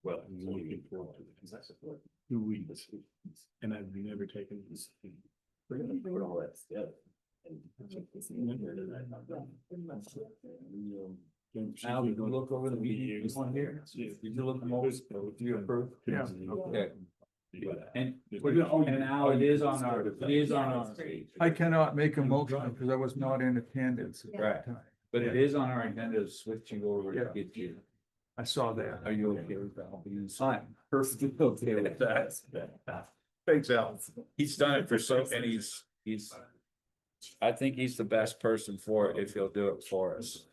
Well, I'm looking forward to it. 2 weeks, and I've never taken this. We're gonna bring all that together. Al, did you look over the meeting, this one here? Did you look them over? Do you approve? Yeah. Okay. And now it is on our, I cannot make a motion because I was not in attendance at Right. that time. but it is on our agenda to switch you over to Yeah. get you. I saw that. Are you okay with that? Fine, perfectly okay with that. Thanks, Al. He's done it for so, and he's, I think he's the best person for it if he'll do it for us.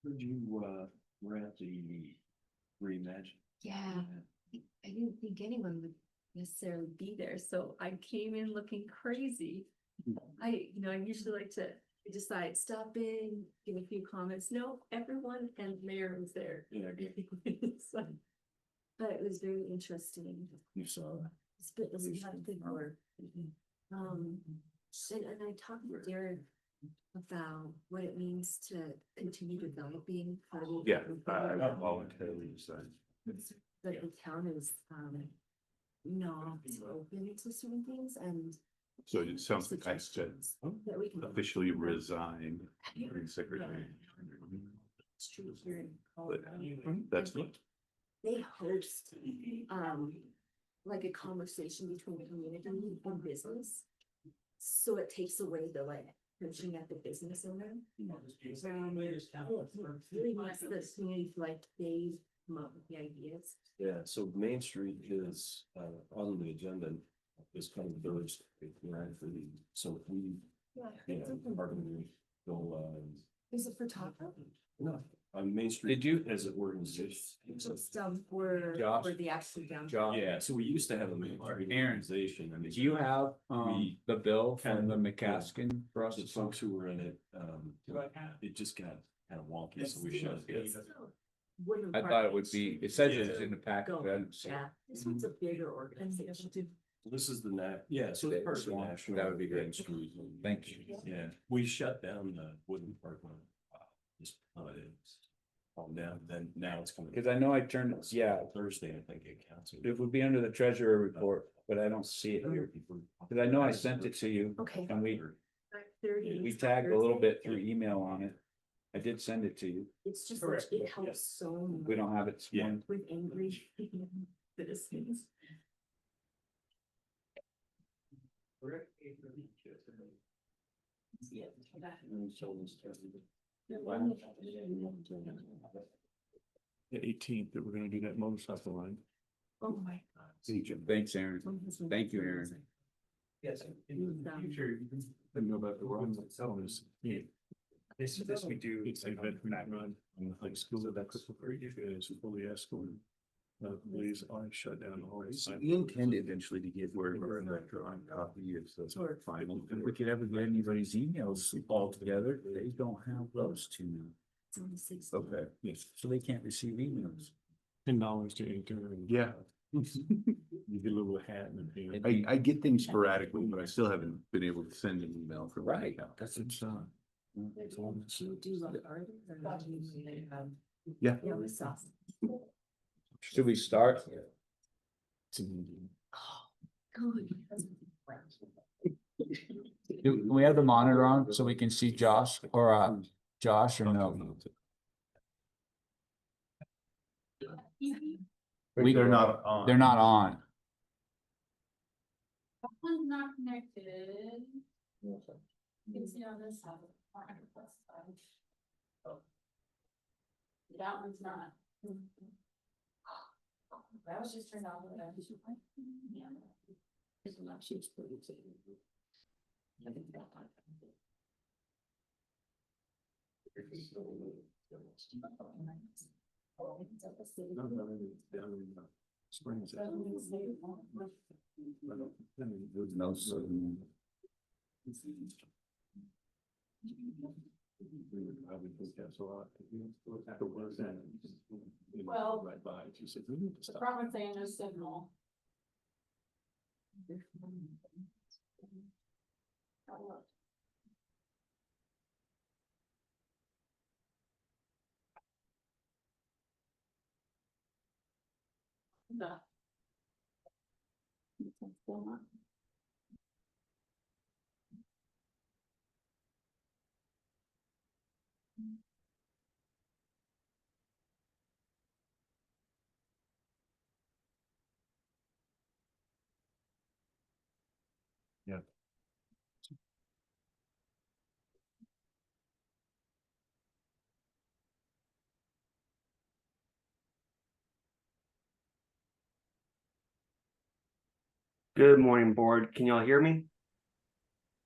Heard you, were at the reimagine. Yeah, I didn't think anyone would necessarily be there, so I came in looking crazy. I usually like to decide, stop in, give a few comments. No, everyone and mayor was there. Yeah, So, but it was very interesting. you saw that. It was a lot of good work. And I talked to Derek about what it means to continue developing. Yeah, I voluntarily decided. That the town is, not open to certain things and. So it sounds like I should That we can. officially resign as secretary. It's true here in But Colorado. that's good. They host, like a conversation between the community and business. So it takes away the pushing at the business owner. Really wants the community to they come up with the ideas. Yeah, so Main Street is, on the agenda, is coming Thursday, right, so we, are gonna go, Is it for taco? no, on Main Street. Did you- As an organization. Just, for Josh? the actual downtown. Josh, Yeah, so we used to have a Main Street Aaron, organization, I mean. do you have, We- the bill from the McCaskill for us The to folks who were in it, it just got kind of wonky, so we shut it. Woodland I Park thought it would be, it says it's in the packet, but I didn't see it. Yeah, this one's a bigger organization. This is the so it's part of the national. That would be great. Main Street. Thank you. Yeah, we shut down the Woodland Park one. Just, it's calmed down, then now it's coming. Cause I know I turned, yeah, Thursday, I think it counts. it would be under the treasurer report, but I don't see it here. Cause I know I sent it to you Okay. and we 5:30. we tagged a little bit through email on it. I did send it to you. It's just, Correct. it helps so much. We don't have it. Yeah. one- With angry citizens. The 18th that we're gonna do that motorcycle line. Oh my God. Thanks, Aaron. Thank you, Aaron. Yes, in the future, you can. I know about the runs itself is, yeah, This we do. it's a veteran run on the high school that is fully escorted. Police are shut down all the time. We intend eventually to get word of our electronic copy of the final. If we could ever get anybody's emails all together, they don't have those two now. it's on the 16th. Okay. Yes, So they can't receive emails. $10 to enter. and Yeah, You get a little hat and a pen. I get things sporadically, but I still haven't been able to send an email from. my Right, account. that's what's Do you do love art or do you? Yeah. Yeah, with sauce. Should we start? Good. Can we have the monitor on so we can see Josh or Josh or no? They're not on. They're not on. That one's not connected. You can see on this side. That one's not. That was just turned on. Yeah. Springs. No, so. I would think that's a lot. The work that, Well, right by, she said, we need to The stop. problem saying no signal. Good morning, board. Can y'all hear me?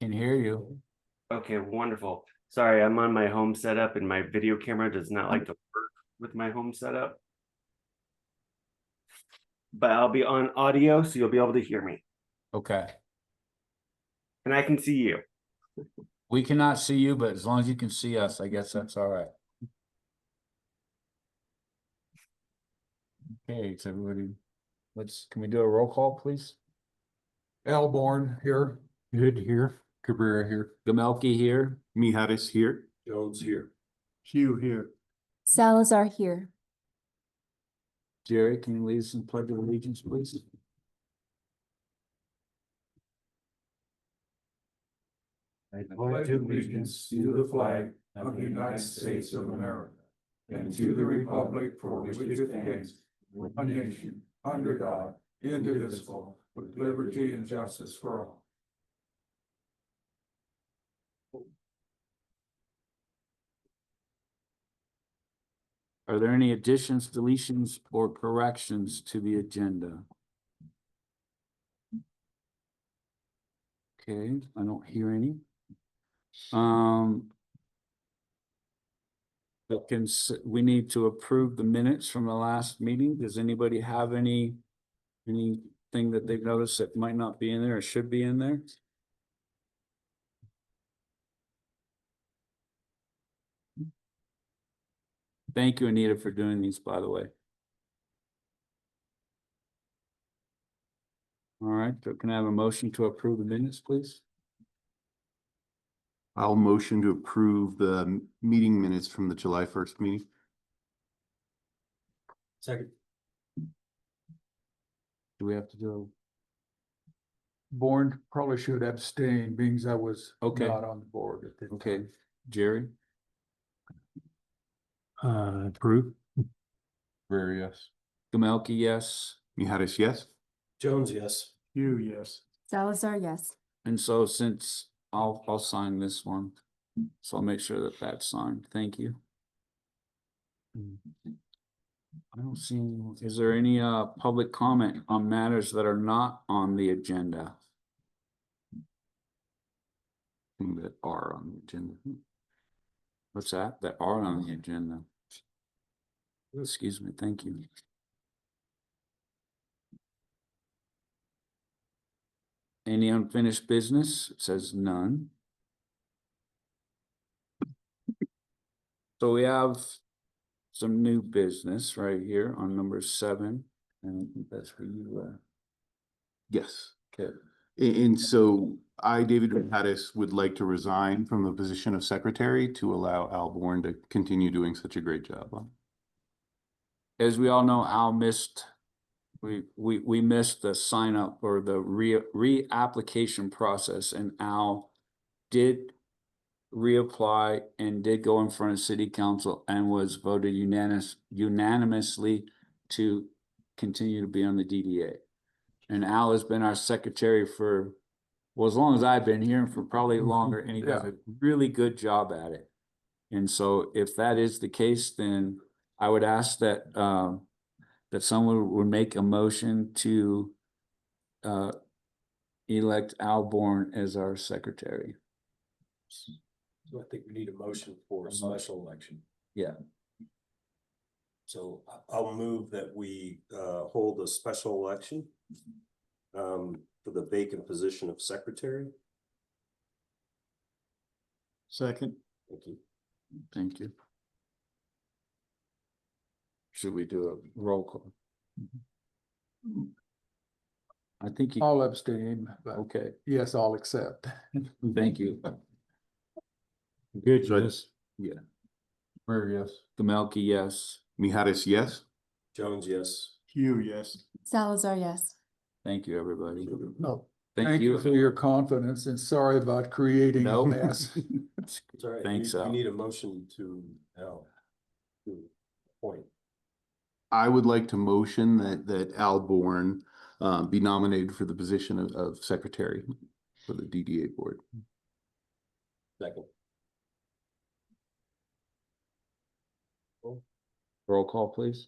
Can hear you. Okay, wonderful. Sorry, I'm on my home setup and my video camera does not like to work with my home setup. But I'll be on audio, so you'll be able to hear me. Okay. And I can see you. We cannot see you, but as long as you can see us, I guess that's all right. Okay, so everybody, can we do a roll call, please? Alborn here. Good here. Cabrera here. Gamelke here. Mijares here. Jones here. Hugh here. Salazar here. Jerry, can you lead us in pledge of allegiance, please? I pledge allegiance to the flag of the United States of America and to the republic for which it stands, one nation, under God, indivisible, with liberty and justice for all. Are there any additions, deletions, or corrections to the agenda? Okay, I don't hear any. But we need to approve the minutes from the last meeting. Does anybody have anything that they've noticed that might not be in there or should be in there? Thank you, Anita, for doing these, by the way. All right, so can I have a motion to approve the minutes, please? I'll motion to approve the meeting minutes from the July 1st meeting. Second. Do we have to do? Bourne probably should abstain, being as I was Okay. not on the board at the Okay, Jerry? Approve. Very yes. Gamelke, yes. Mijares, yes. Jones, yes. You, yes. Salazar, yes. And so since I'll sign this one, so I'll make sure that that's signed. Thank you. I don't see, is there any public comment on matters that are not on the agenda? That are on the agenda. What's that? That are on the agenda. Excuse me, thank you. Any unfinished business? It says none. So we have some new business right here on number 7. And I think that's for you. Yes. Okay. And so I, David Mijares, would like to resign from the position of secretary to allow Al Bourne to continue doing such a great job. As we all know, Al missed, we missed the sign up or the reapplication process, and Al did reapply and did go in front of city council and was voted unanimously to continue to be on the DDA. And Al has been our secretary for, well, as long as I've been here and for probably longer, and he does a really good job at it. And so if that is the case, then I would ask that that someone would make a motion to elect Al Bourne as our secretary. So I think we need a motion for a special election. Yeah. So I'll move that we hold a special election for the vacant position of secretary. Second. Thank you. Thank you. Should we do a roll call? I think you, I'll abstain, but okay, yes, I'll accept. thank you. Good, yes. Yeah. Where, yes. Gamelki, yes. Miharis, yes? Jones, yes. Hugh, yes. Salazar, yes. Thank you, everybody. No, Thank thank you you. for your confidence and sorry about creating a No. mess. It's all right. Thanks, You Al. need a motion to, to appoint. I would like to motion that Al Bourne be nominated for the position of secretary for the DDA board. Second. Roll call, please.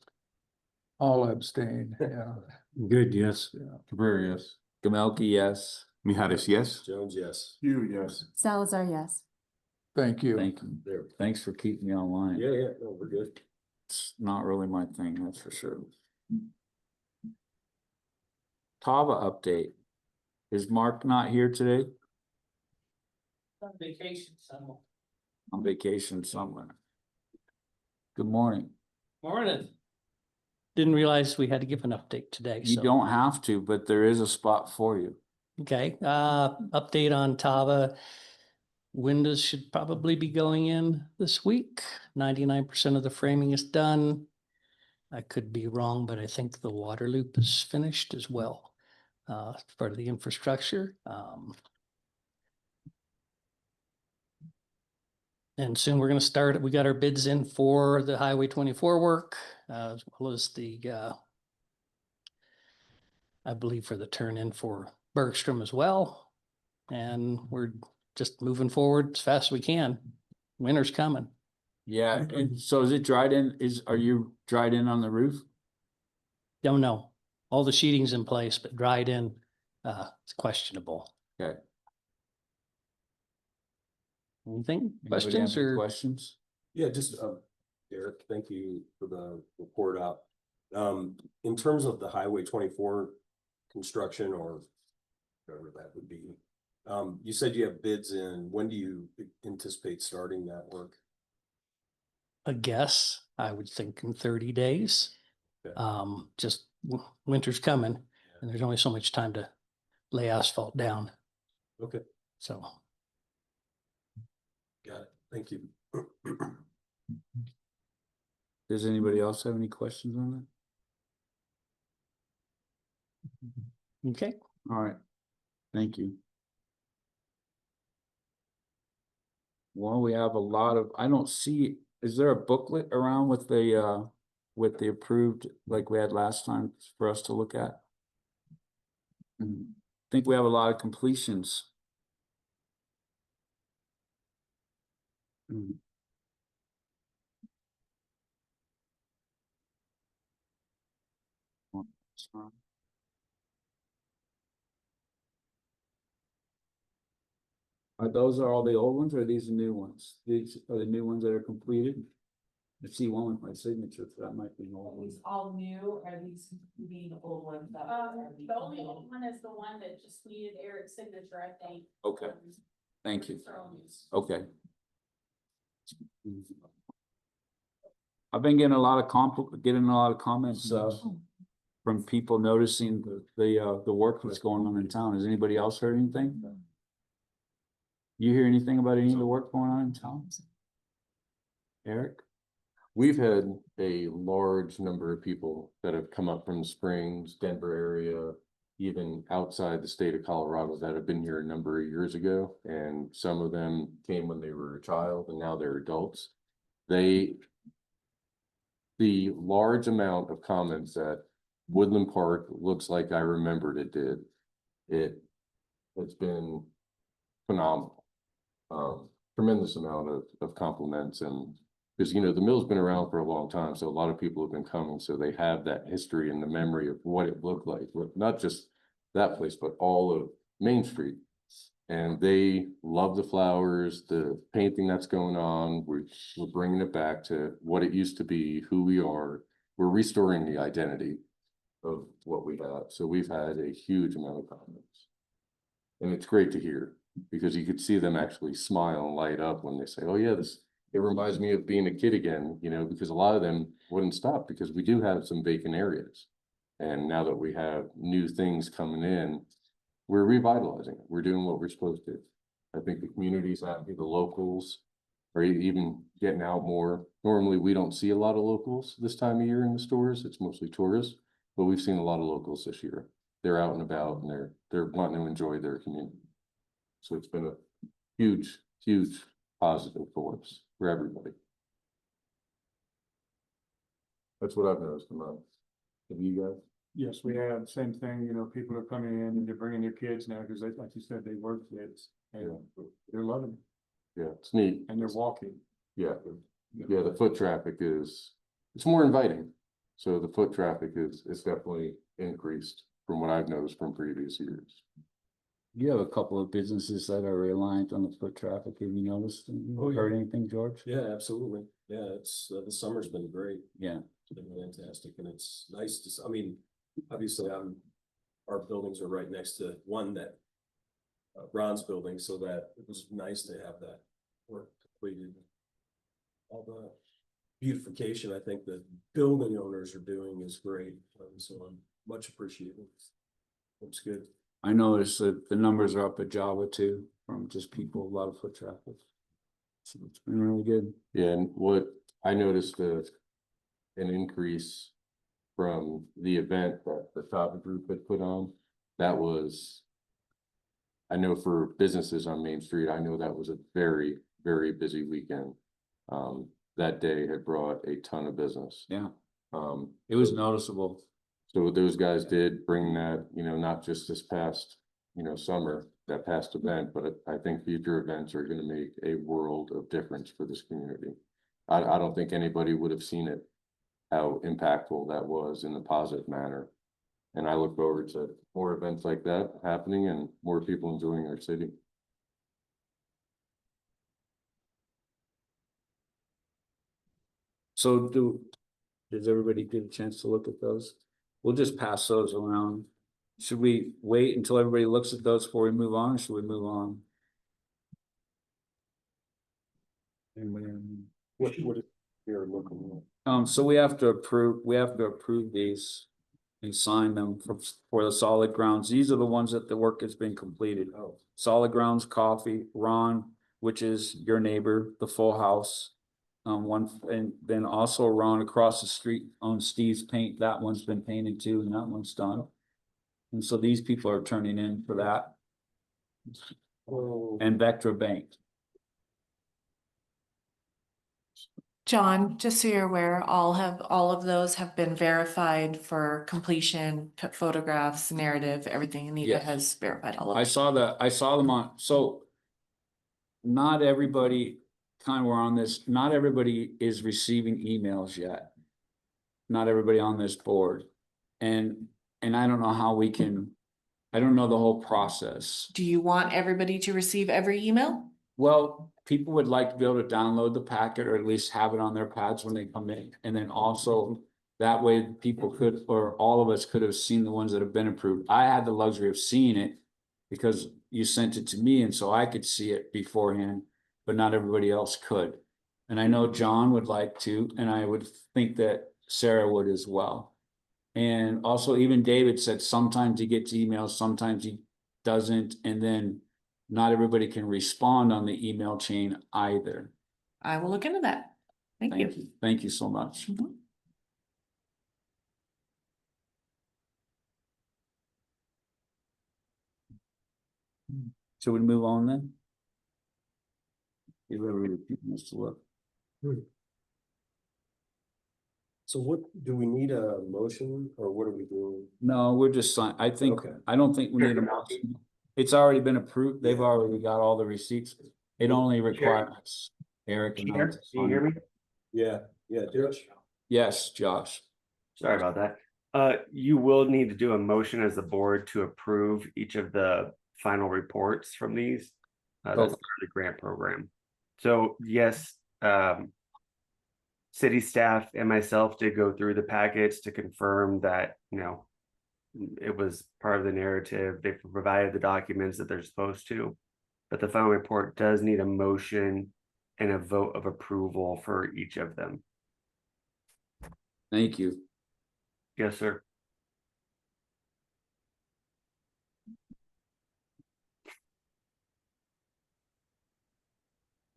I'll abstain, yeah. Good, yes. Cabrera, yes. Gamelki, yes. Miharis, yes? Jones, yes. Hugh, yes. Salazar, yes. Thank you. Thank you. There. Thanks for keeping me online. Yeah, yeah, no, we're good. It's not really my thing, that's for sure. Tava update. Is Mark not here today? On vacation somewhere. On vacation somewhere. Good morning. Morning. Didn't realize we had to give an update today, You so. don't have to, but there is a spot for you. Okay, update on Tava. Windows should probably be going in this week. 99% of the framing is done. I could be wrong, but I think the water loop is finished as well. Part of the infrastructure. And soon we're gonna start, we got our bids in for the Highway 24 work, as well as the, I believe for the turn in for Bergstrom as well. And we're just moving forward as fast as we can. Winter's coming. Yeah, and so is it dried in? Are you dried in on the roof? Don't know. All the sheeting's in place, but dried in, it's questionable. Okay. Anything, Anybody questions have any or? questions? Yeah, just, Derek, thank you for the report out. In terms of the Highway 24 construction or whatever that would be, you said you have bids in. When do you anticipate starting that work? A guess, I would think in 30 days. Okay. Just winter's coming and there's only so much time to lay asphalt down. Okay, So got it. Thank you. Does anybody else have any questions on okay, that? All right. Thank you. Well, we have a lot of, I don't see, is there a booklet around with the approved, like we had last time for us to look at? I think we have a lot of completions. Are those all the old ones or are these the new ones? These are the new ones that are completed? I see one with my signature, so that might be an old Are one. these all new, or are these being old ones? The only old one is the one that just needed Eric's signature, I think. Okay, thank you. So, Okay. I've been getting a lot of comments, from people noticing the work that's going on in town. Has anybody else heard anything? You hear anything about any of the work going on in town? Eric? We've had a large number of people that have come up from the Springs, Denver area, even outside the state of Colorado that have been here a number of years ago. And some of them came when they were a child and now they're adults. The large amount of comments that Woodland Park looks like I remembered it did. It's been phenomenal. Tremendous amount of compliments, and because, you know, the mill's been around for a long time, so a lot of people have been coming, so they have that history and the memory of what it looked like, not just that place, but all of Main Street. And they love the flowers, the painting that's going on. We're bringing it back to what it used to be, who we are. We're restoring the identity of what we have. So we've had a huge amount of comments. And it's great to hear, because you could see them actually smile and light up when they say, oh yeah, it reminds me of being a kid again, you know, because a lot of them wouldn't stop because we do have some vacant areas. And now that we have new things coming in, we're revitalizing it. We're doing what we're supposed to. I think the community's happy, the locals are even getting out more. Normally, we don't see a lot of locals this time of year in the stores. It's mostly tourists, but we've seen a lot of locals this year. They're out and about and they're wanting to enjoy their community. So it's been a huge, huge positive for us, for everybody. That's what I've noticed about. Have you guys? Yes, we have, same thing, you know, people are coming in and they're bringing their kids now, because they, like you said, they work kids. And they're loving it, Yeah, it's neat. and they're walking. Yeah, yeah, the foot traffic is, it's more inviting. So the foot traffic is definitely increased from what I've noticed from previous years. You have a couple of businesses that are reliant on the foot traffic. Have you noticed? Oh, yeah. Heard anything, George? Yeah, absolutely. Yeah, it's, the summer's been great. Yeah. It's been fantastic, and it's nice to, I mean, obviously, our buildings are right next to one that Ron's building, so that it was nice to have that work completed. All the beautification, I think the building owners are doing is great, so I'm much appreciated. Looks good. I noticed that the numbers are up at Java too, from just people, a lot of foot traffic. So it's been really good. Yeah, and what I noticed an increase from the event that the Tava Group had put on. That was, I know for businesses on Main Street, I know that was a very, very busy weekend. That day had brought a ton of business. Yeah, Um, it was noticeable. so those guys did bring that, you know, not just this past, you know, summer, that past event, but I think future events are gonna make a world of difference for this community. I don't think anybody would have seen it, how impactful that was in a positive manner. And I look forward to more events like that happening and more people enjoying our city. So does everybody get a chance to look at those? We'll just pass those around. Should we wait until everybody looks at those before we move on, or should we move on? What you're looking at? So we have to approve these and sign them for the solid grounds. These are the ones that the work has been completed. Oh, Solid Grounds Coffee, Ron, which is your neighbor, the Full House. One, and then also Ron across the street on Steve's Paint, that one's been painted too, and that one's done. And so these people are turning in for that. oh, And Vectra Bank. John, just so you're aware, all of those have been verified for completion, photographs, narrative, everything. Anita Yes. has verified all I of them. saw them on, so. Not everybody, kind of we're on this, not everybody is receiving emails yet. Not everybody on this board. And I don't know how we can, I don't know the whole process. Do you want everybody to receive every email? Well, people would like to be able to download the packet or at least have it on their pads when they come in. And then also that way people could, or all of us could have seen the ones that have been approved. I had the luxury of seeing it because you sent it to me and so I could see it beforehand, but not everybody else could. And I know John would like to, and I would think that Sarah would as well. And also even David said sometimes he gets emails, sometimes he doesn't, and then not everybody can respond on the email chain either. I will look into that. Thank you. Thank you so much. Mhm. Should we move on then? Give everybody a few minutes to look. so what, do we need a motion or what are we doing? No, we're just sign, I think, Okay. I don't think we need a motion. It's already been approved. They've already got all the receipts. It only requires Eric and I to Can you sign. hear me? Yeah, Josh. Yes, Josh. Sorry about that. You will need to do a motion as the board to approve each of the final reports from these. That's part of the grant program. So yes, city staff and myself did go through the packets to confirm that, you know, it was part of the narrative. They provided the documents that they're supposed to. But the final report does need a motion and a vote of approval for each of them. Thank you. Yes, sir.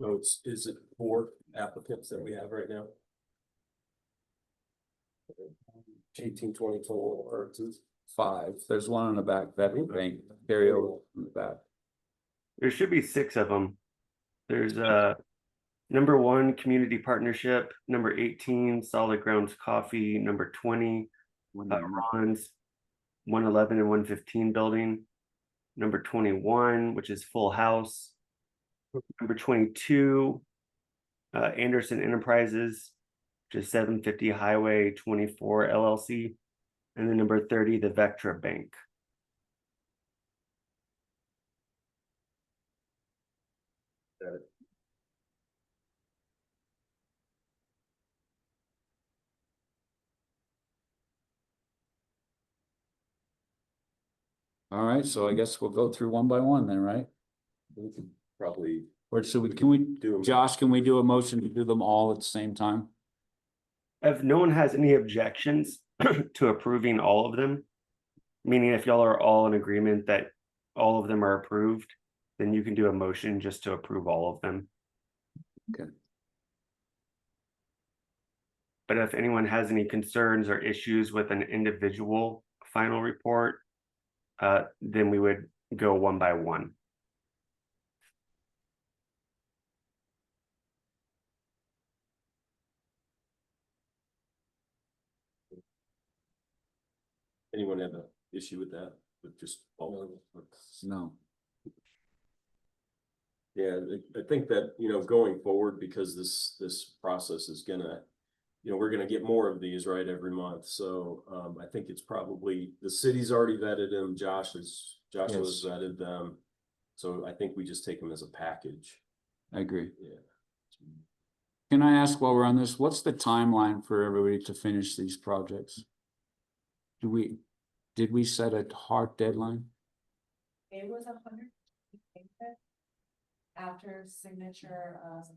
So is it 4 applicants that we have right now? 18, 20, 21, or 2? 5. There's one on the back, that bank, carryover in the back. There should be 6 of them. There's number 1, community partnership, number 18, solid grounds coffee, number 20, Ron's 111 and 115 building, number 21, which is Full House, number 22, Anderson Enterprises, which is 750 Highway 24 LLC, and then number 30, the Vectra Bank. Got it. All right, so I guess we'll go through one by one then, right? We could probably Or should we, can we, do them. Josh, can we do a motion to do them all at the same time? If no one has any objections to approving all of them, meaning if y'all are all in agreement that all of them are approved, then you can do a motion just to approve all of them. Okay. But if anyone has any concerns or issues with an individual final report, then we would go one by one. Anyone have an issue with that? With just all of them? No. Yeah, I think that, you know, going forward, because this process is gonna, you know, we're gonna get more of these, right, every month. So I think it's probably, the city's already vetted them, Joshua's vetted them. So I think we just take them as a package. I agree. Yeah. Can I ask while we're on this, what's the timeline for everybody to finish these projects? Did we set a hard deadline? It was 100. After signature of.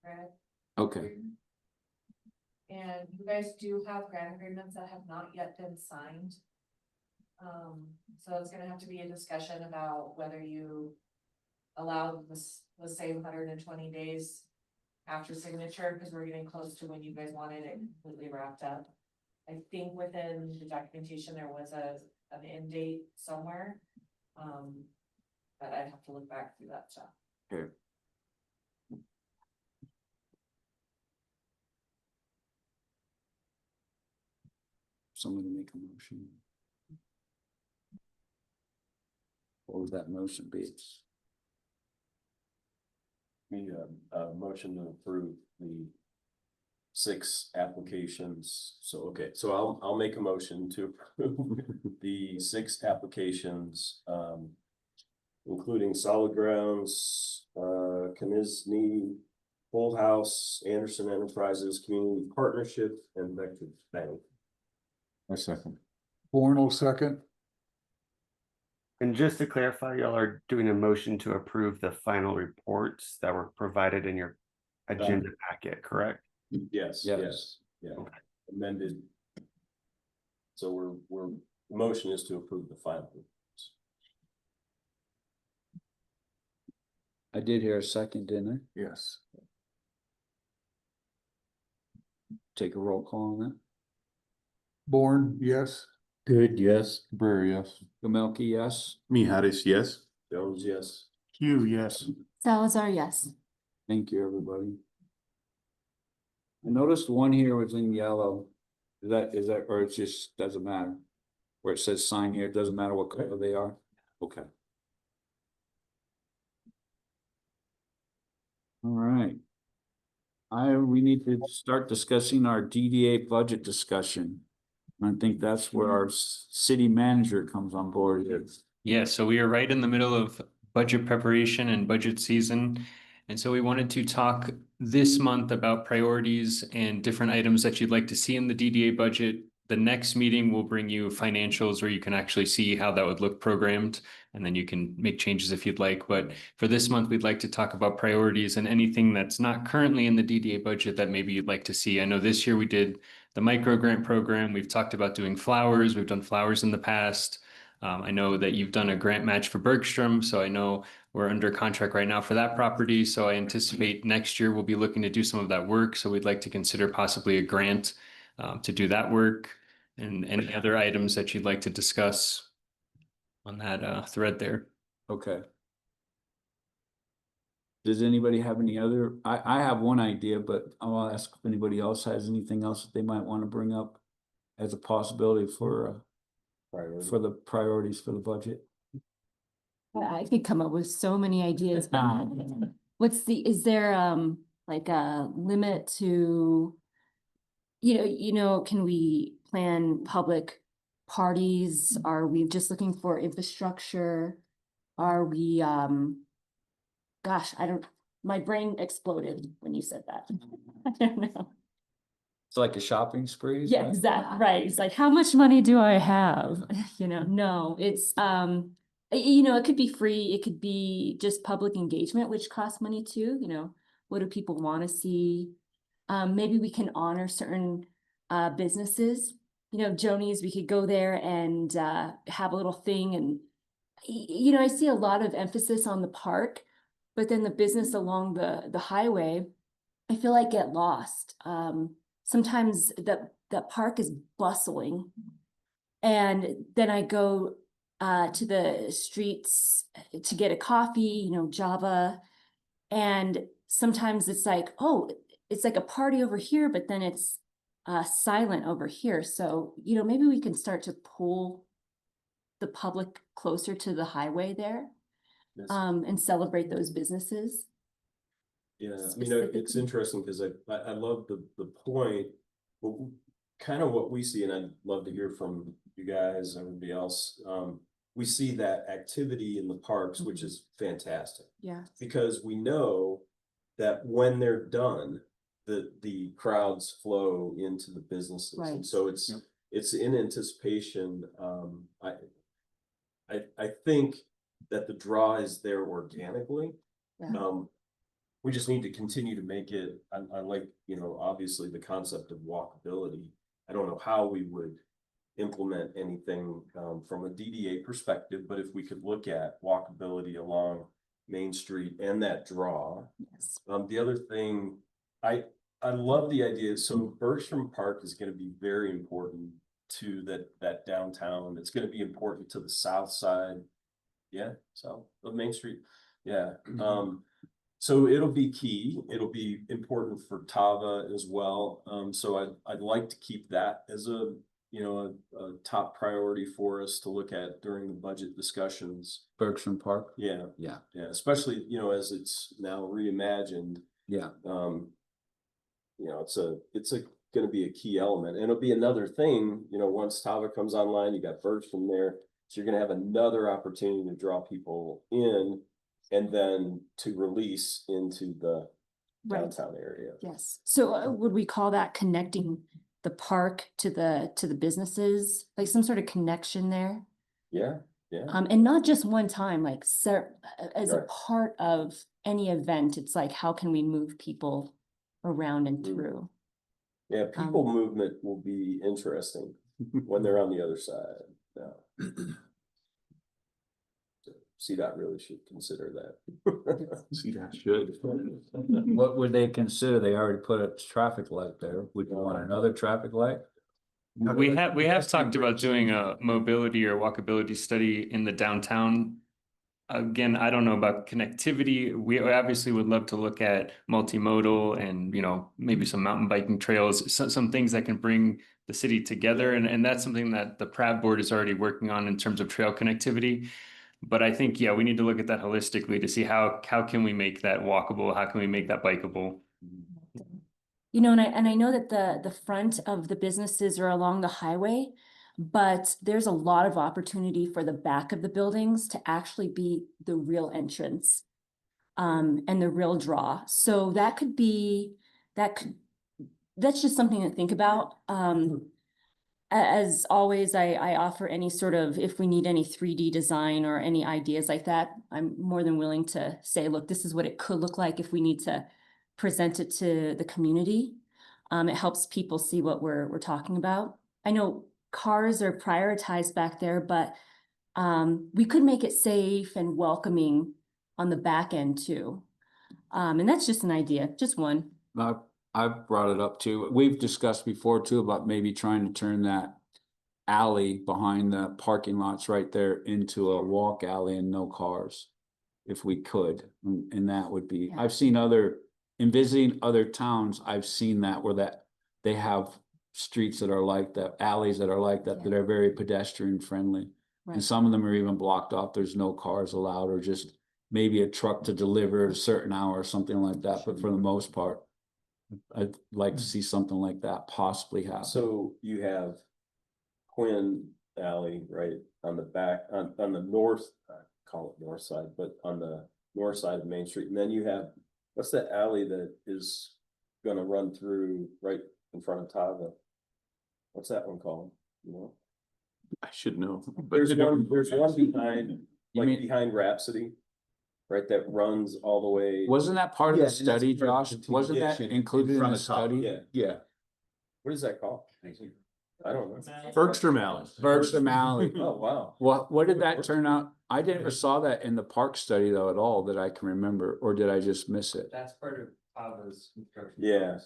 Grant. Okay, And you guys do have grant agreements that have not yet been signed. So it's gonna have to be a discussion about whether you allow this, let's say 120 days after signature, because we're getting close to when you guys wanted it completely wrapped up. I think within the documentation, there was an end date somewhere. But I'd have to look back through that stuff. okay. Somebody make a motion. What would that motion be? We motion to approve the 6 applications. So, okay, so I'll make a motion to approve the 6 applications, including Solid Grounds, Knisny, Full House, Anderson Enterprises, Community Partnership, and Vector Bank. I second. Born will second. And just to clarify, y'all are doing a motion to approve the final reports that were provided in your agenda packet, correct? Yes, Yes. yes, yeah, amended. So the motion is to approve the final. I did hear a second, didn't I? Yes. Take a roll call on that. Born, yes. Good, yes. Cabrera, yes. Gamelki, yes. Miharis, yes. Jones, yes. Hugh, yes. Salazar, yes. Thank you, everybody. I noticed one here was in yellow. Is that, or it just doesn't matter? Where it says sign here, it doesn't matter what color they are? Okay. All right. We need to start discussing our DDA budget discussion. I think that's where our city manager comes on board. Yeah, so we are right in the middle of budget preparation and budget season. And so we wanted to talk this month about priorities and different items that you'd like to see in the DDA budget. The next meeting will bring you financials where you can actually see how that would look programmed, and then you can make changes if you'd like. But for this month, we'd like to talk about priorities and anything that's not currently in the DDA budget that maybe you'd like to see. I know this year we did the micro grant program. We've talked about doing flowers. We've done flowers in the past. I know that you've done a grant match for Bergstrom, so I know we're under contract right now for that property. So I anticipate next year we'll be looking to do some of that work. So we'd like to consider possibly a grant to do that work, and any other items that you'd like to discuss on that thread there. Okay. Does anybody have any other, I have one idea, but I'll ask if anybody else has anything else that they might want to bring up as a possibility for the priorities for the budget. I could come up with so many ideas. Is there like a limit to, can we plan public parties? Are we just looking for infrastructure? Are we, my brain exploded when you said that. I don't know. It's like a shopping spree? Yeah, exactly, right. It's like, how much money do I have? No, it's, it could be free. It could be just public engagement, which costs money too. What do people want to see? Maybe we can honor certain businesses. Joni's, we could go there and have a little thing. And, I see a lot of emphasis on the park, but then the business along the highway, I feel like get lost. Sometimes the park is bustling. And then I go to the streets to get a coffee, Java. And sometimes it's like, oh, it's like a party over here, but then it's silent over here. So, maybe we can start to pull the public closer to the highway there. Yes. And celebrate those businesses. Yeah, it's interesting because I love the point, kind of what we see, and I'd love to hear from you guys, everybody else. We see that activity in the parks, which is fantastic. Yeah. Because we know that when they're done, the crowds flow into the businesses. Right. And so it's in anticipation. I think that the draw is there organically. Yeah. We just need to continue to make it, I like, obviously the concept of walkability. I don't know how we would implement anything from a DDA perspective, but if we could look at walkability along Main Street and that draw. Yes. The other thing, I love the idea. So Bergstrom Park is going to be very important to that downtown. It's going to be important to the south side. Yeah, so of Main Street. Yeah. So it'll be key. It'll be important for Tava as well. So I'd like to keep that as a top priority for us to look at during the budget discussions. Bergstrom Park? Yeah. Yeah. Yeah, especially, as it's now reimagined. Yeah. It's gonna be a key element, and it'll be another thing, once Tava comes online, you got Bergstrom there. So you're gonna have another opportunity to draw people in and then to release into the downtown area. Yes. So would we call that connecting the park to the businesses, like some sort of connection there? Yeah, yeah. And not just one time, like as a Right. part of any event, it's like, how can we move people around and Mhm. through? Yeah, people movement will be interesting when they're on the other side. Yeah. CDOT really should consider that. CDOT should. What would they consider? They already put a traffic light there. Would you want another traffic light? We have talked about doing a mobility or walkability study in the downtown. Again, I don't know about connectivity. We obviously would love to look at multimodal and, maybe some mountain biking trails, some things that can bring the city together. And that's something that the PRAB board is already working on in terms of trail connectivity. But I think, we need to look at that holistically to see how can we make that walkable? How can we make that bikeable? And I know that the front of the businesses are along the highway, but there's a lot of opportunity for the back of the buildings to actually be the real entrance, and the real draw. So that's just something to think about. As always, I offer any sort of, if we need any 3D design or any ideas like that, I'm more than willing to say, look, this is what it could look like if we need to present it to the community. It helps people see what we're talking about. I know cars are prioritized back there, but we could make it safe and welcoming on the back end too. And that's just an idea, just one. I've brought it up too. We've discussed before too about maybe trying to turn that alley behind the parking lots right there into a walk alley and no cars. If we could, and that would be, Yeah. I've seen in visiting other towns, I've seen that where that they have streets that are like that, alleys that are like that, that are very pedestrian friendly. Right. And some of them are even blocked off. There's no cars allowed, or just maybe a truck to deliver at a certain hour or something like that. But for the most part, I'd like to see something like that possibly happen. So you have Quinn Alley, right, on the back, on the north, call it north side, but on the north side of Main Street, and then you have, what's that alley that is gonna run through right in front of Tava? What's that one called, you know? I should know. but- There's one behind, You like mean- behind Rhapsody, right, that runs all the way. Wasn't that part of Yeah, the and that's study, part of the Josh? Wasn't that continuation in included in front the of top, study? Yeah, Yeah, what is that called? I don't know. Bergstrom Alley. Bergstrom Alley. Oh, wow. What did that turn out? I never saw that in the park study though at all that I can remember, or did I just miss it? That's part of Tava's construction. Yeah,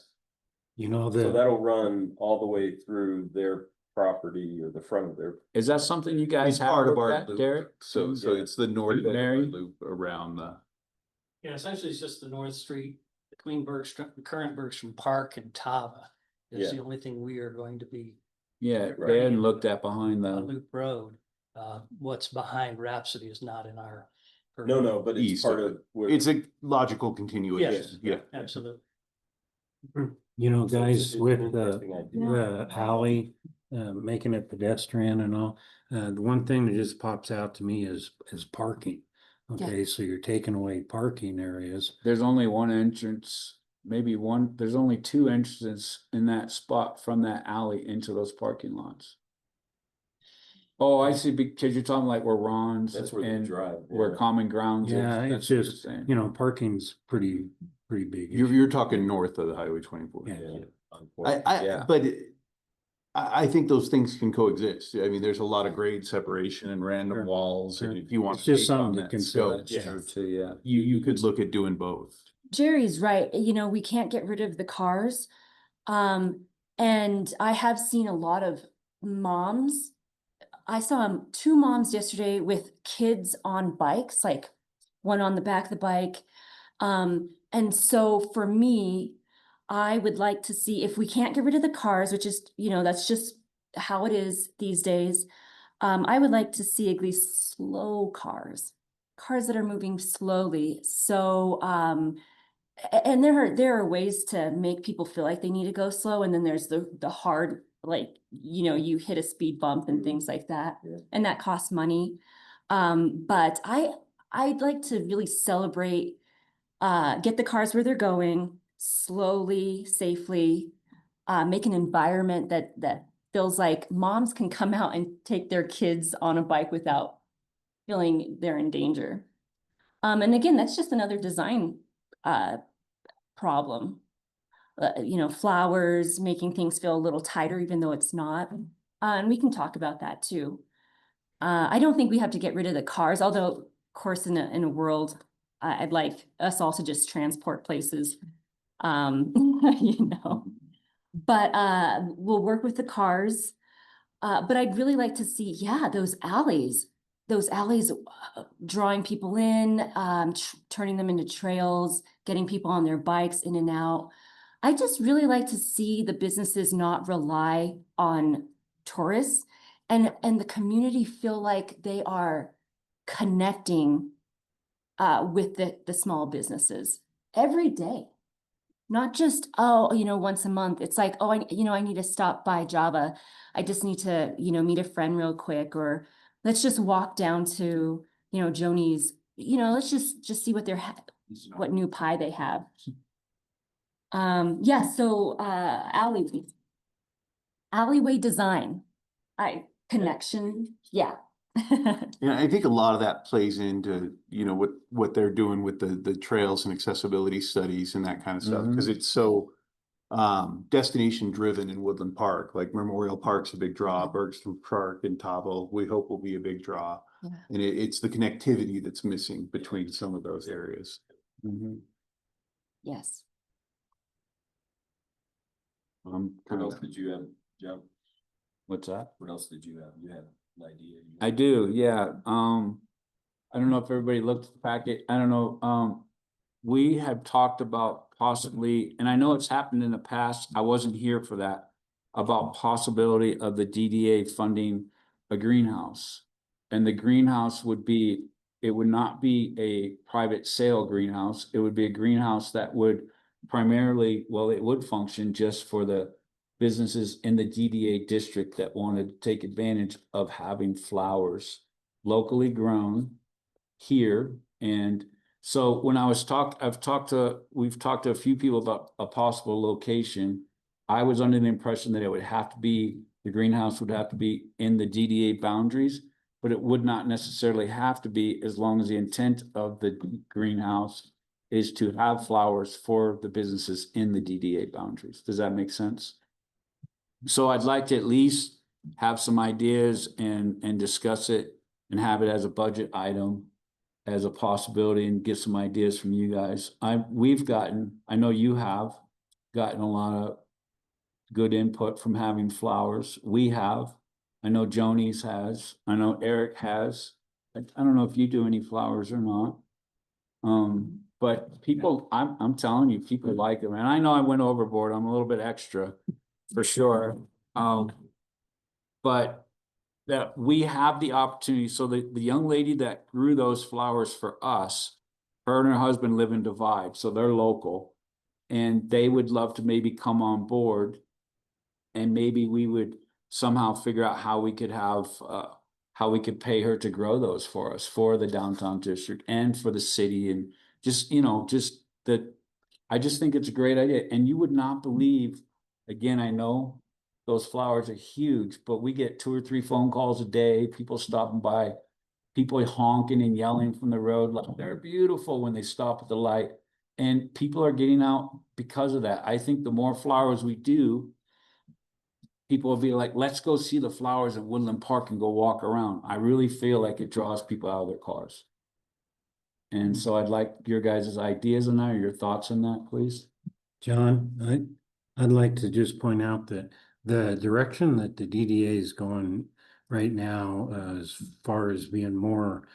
You know, so that'll run all the way through their property or the front of their. Is that something you guys It's have part of looked our at, loop. Derek? So Yeah. it's the north end of our Mary? loop around the. Yeah, essentially it's just the North Street between Bergstrom, the current Bergstrom Park and Tava. Is Yeah. the only thing we are going to be Yeah, Right. they hadn't looked at behind on the, Loop Road. What's behind Rhapsody is not in our. No, but it's East part of of. where- It's a logical continuation, Yes. yeah. Absolutely. you know, So guys, it's an with interesting idea. the alley, making it pedestrian and all, the one thing that just pops out to me is parking. Okay, so you're taking away parking areas. there's only one entrance, maybe one, there's only two entrances in that spot from that alley into those parking lots. Oh, I see, because you're talking like where Ron's That's where they and drive. where yeah. Common Grounds is. Yeah, That's it's what you're just, saying. you know, parking's pretty big. You're talking north of the Highway 24. Yeah. Yeah. Yeah. But I think those things can coexist. I mean, there's a lot of grade separation and random Sure. walls, and Sure. if you want. It's just take on something to that consider. scope, Yeah. True too, yeah. You could look at doing both. Jerry's right, you know, we can't get rid of the cars. And I have seen a lot of moms. I saw two moms yesterday with kids on bikes, like one on the back of the bike. And so for me, I would like to see if we can't get rid of the cars, which is, you know, that's just how it is these days. I would like to see at least slow cars that are moving slowly. So, and there are ways to make people feel like they need to go slow. And then there's the hard, like, you know, you hit a speed bump and things like that, Yeah. and that costs money. But I'd like to really celebrate, get the cars where they're going slowly, safely, make an environment that feels like moms can come out and take their kids on a bike without feeling they're in danger. And again, that's just another design problem. You know, flowers, making things feel a little tighter, even though it's not. And we can talk about that too. I don't think we have to get rid of the cars, although, of course, in a world, I'd like us all to just transport places. You know, but we'll work with the cars. But I'd really like to see, yeah, those alleys, drawing people in, turning them into trails, getting people on their bikes in and out. I just really like to see the businesses not rely on tourists, and the community feel like they are connecting with the small businesses every day. Not just, oh, you know, once a month. It's like, oh, I need to stop by Java. I just need to, you know, meet a friend real quick, or let's just walk down to, you know, Joni's, you know, let's just see what what new pie they have. Yeah, so alleyway design, connection, yeah. Yeah, I think a lot of that plays into, you know, what they're doing with the trails and accessibility studies and that kind of stuff, because it's so destination driven in Woodland Park. Like Memorial Park's a big draw, Bergstrom Park and Tavo, we hope will be a big draw. Yeah. And it's the connectivity that's missing between some of those areas. Yes. What Kind else of, did you have, Joe? What's that? What else did you have? You had an idea? I do, yeah. I don't know if everybody looked at the packet. I don't know, we have talked about possibly, and I know it's happened in the past, I wasn't here for that, about possibility of the DDA funding a greenhouse. And the greenhouse would be, it would not be a private sale greenhouse. It would be a greenhouse that would primarily, well, it would function just for the businesses in the DDA district that wanted to take advantage of having flowers locally grown here. And so when we've talked to a few people about a possible location. I was under the impression that it would have to be, the greenhouse would have to be in the DDA boundaries, but it would not necessarily have to be, as long as the intent of the greenhouse is to have flowers for the businesses in the DDA boundaries. Does that make sense? So I'd like to at least have some ideas and discuss it and have it as a budget item, as a possibility, and get some ideas from you guys. I know you have gotten a lot of good input from having flowers. We have. I know Joni's has. I know Eric has. I don't know if you do any flowers or not. But people, I'm telling you, people like them. And I know I went overboard. I'm a little bit extra for sure. But that we have the opportunity. So the young lady that grew those flowers for us, her and her husband live in Divide, so they're local. And they would love to maybe come on board. And maybe we would somehow figure out how we could pay her to grow those for us, for the downtown district and for the city. And just, just that, I just think it's a great idea. And you would not believe, again, I know those flowers are huge, but we get 2 or 3 phone calls a day, people stopping by, people honking and yelling from the road, like they're beautiful when they stop at the light. And people are getting out because of that. I think the more flowers we do, people will be like, let's go see the flowers at Woodland Park and go walk around. I really feel like it draws people out of their cars. And so I'd like your guys' ideas on that, or your thoughts on that, please. John, I'd like to just point out that the direction that the DDA is going right now, as far as being more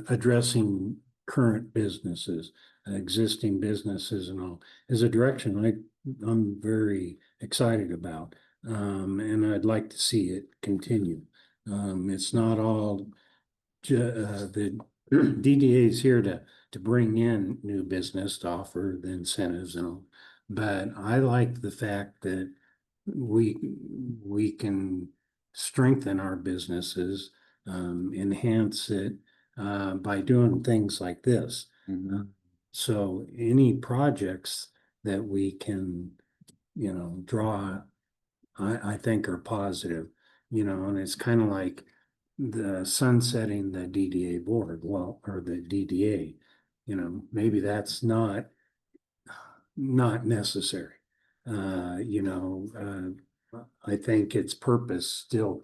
addressing current businesses, existing businesses and all, is a direction I'm very excited about. And I'd like to see it continue. It's not all the DDA is here to bring in new business, to offer the incentives and all. But I like the fact that we can strengthen our businesses, enhance it by doing things like this. So any projects that we can, draw, I think are positive, and it's kind of like the sunsetting the DDA board, or the DDA, maybe that's not necessary. I think its purpose still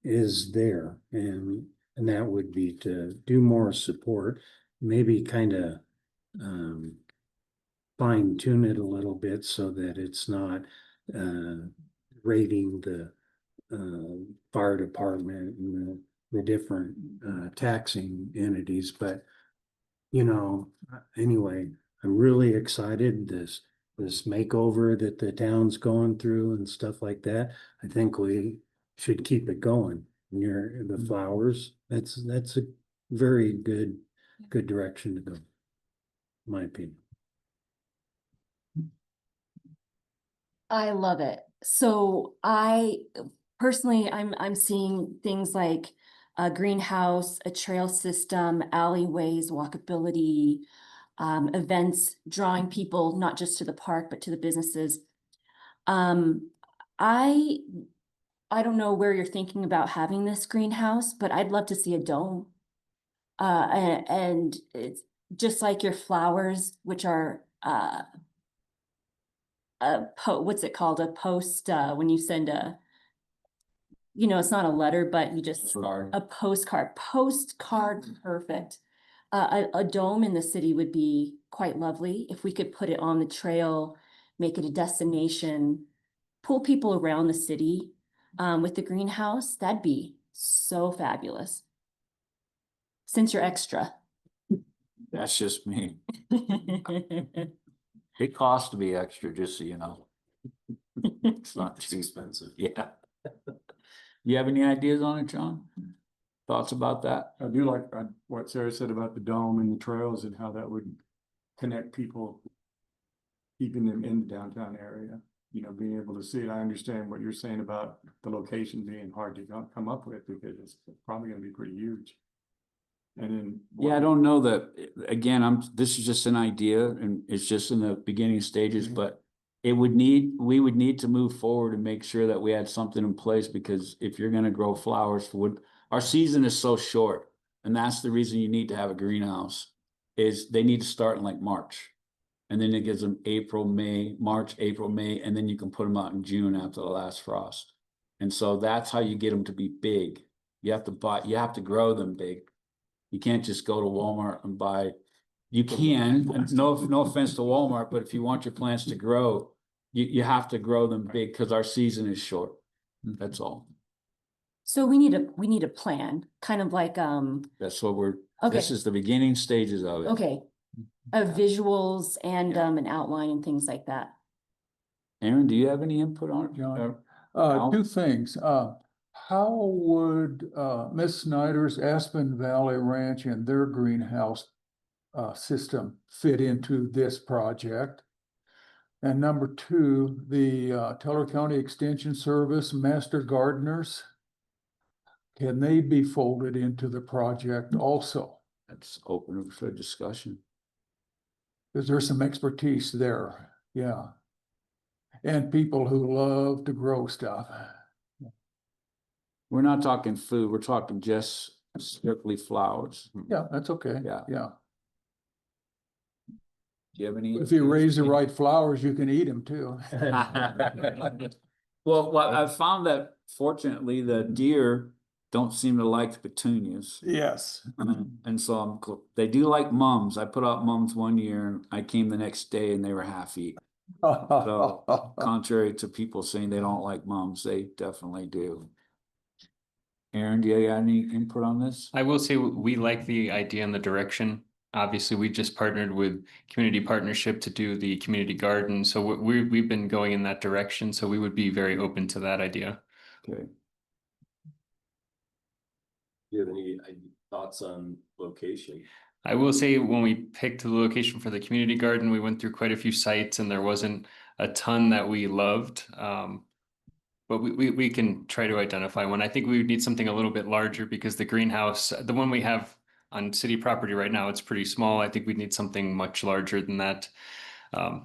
is there, and that would be to do more support, maybe kind of fine tune it a little bit so that it's not raiding the fire department and the different taxing entities. But anyway, I'm really excited this makeover that the town's going through and stuff like that. I think we should keep it going near the flowers. That's a very good direction to go, in my opinion. I love it. So personally, I'm seeing things like a greenhouse, a trail system, alleyways, walkability, events, drawing people not just to the park, but to the businesses. I don't know where you're thinking about having this greenhouse, but I'd love to see a dome. And it's just like your flowers, which are what's it called? A post when you send you know, it's not a letter, but you just, Sorry. a postcard, perfect. A dome in the city would be quite lovely if we could put it on the trail, make it a destination, pull people around the city. With the greenhouse, that'd be so fabulous. Since you're extra. That's just me. It costs to be extra, just so you know. It's not It's cheap. expensive. Yeah. You have any ideas on it, John? Thoughts about that? I do like what Sarah said about the dome and the trails and how that would connect people, keeping them in the downtown area, you know, being able to see it. I understand what you're saying about the location being hard to come up with because it's probably gonna be pretty huge. And then. Yeah, I don't know that, again, this is just an idea and it's just in the beginning stages, but we would need to move forward and make sure that we had something in place, because if you're gonna grow flowers for wood, our season is so short. And that's the reason you need to have a greenhouse, is they need to start in like March. And then it gives them March, April, May, and then you can put them out in June after the last frost. And so that's how you get them to be big. You have to grow them big. You can't just go to Walmart and buy, you can, and no offense to Walmart, but if you want your plants to grow, you have to grow them big because our season is short. That's all. So we need a plan, kind of like, That's what okay, this is the beginning stages of it. okay. Of visuals and, an outline and things like that. Aaron, do you have any input on it, John? Al? Two things. How would Miss Snyder's Aspen Valley Ranch and their greenhouse system fit into this project? And number two, the Teller County Extension Service Master Gardeners, can they be folded into the project also? That's open for discussion. Because there's some expertise there, yeah. And people who love to grow stuff. We're not talking food, we're talking just strictly flowers. Yeah, that's okay. Yeah. Yeah. Do you have any? If you raise the right flowers, you can eat them too. Well, I've found that fortunately the deer don't seem to like petunias. Yes. And so they do like mums. I put out mums one year and I came the next day and they were half eaten. So contrary to people saying they don't like mums, they definitely do. Aaron, do you have any input on this? I will say we like the idea and the direction. Obviously, we just partnered with Community Partnership to do the community garden. So we've been going in that direction. So we would be very open to that idea. Okay. Do you have any thoughts on location? I will say when we picked the location for the community garden, we went through quite a few sites and there wasn't a ton that we loved. But we can try to identify one. I think we would need something a little bit larger because the greenhouse, the one we have on city property right now, it's pretty small. I think we'd need something much larger than that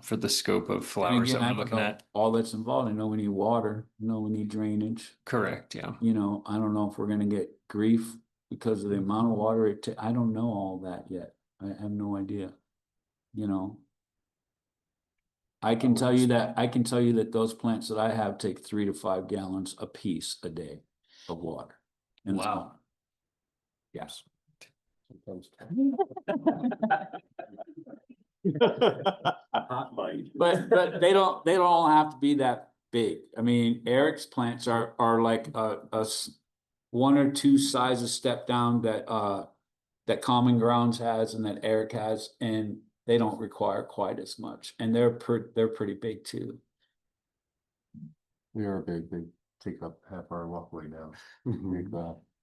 for the scope of flowers that I we're don't looking know at. all that's involved. I know we need water, we need drainage. Correct, yeah. I don't know if we're gonna get grief because of the amount of water I don't know all that yet. I have no idea. I can tell you that those plants that I have take 3 to 5 gallons a piece a day of water. And Wow. Yes. Sometimes. But they don't all have to be that big. I mean, Eric's plants are like a 1 or 2 sizes step down that Common Grounds has and that Eric has, and they don't require quite as much, and they're pretty big too. We are big, they take up half our walkway now.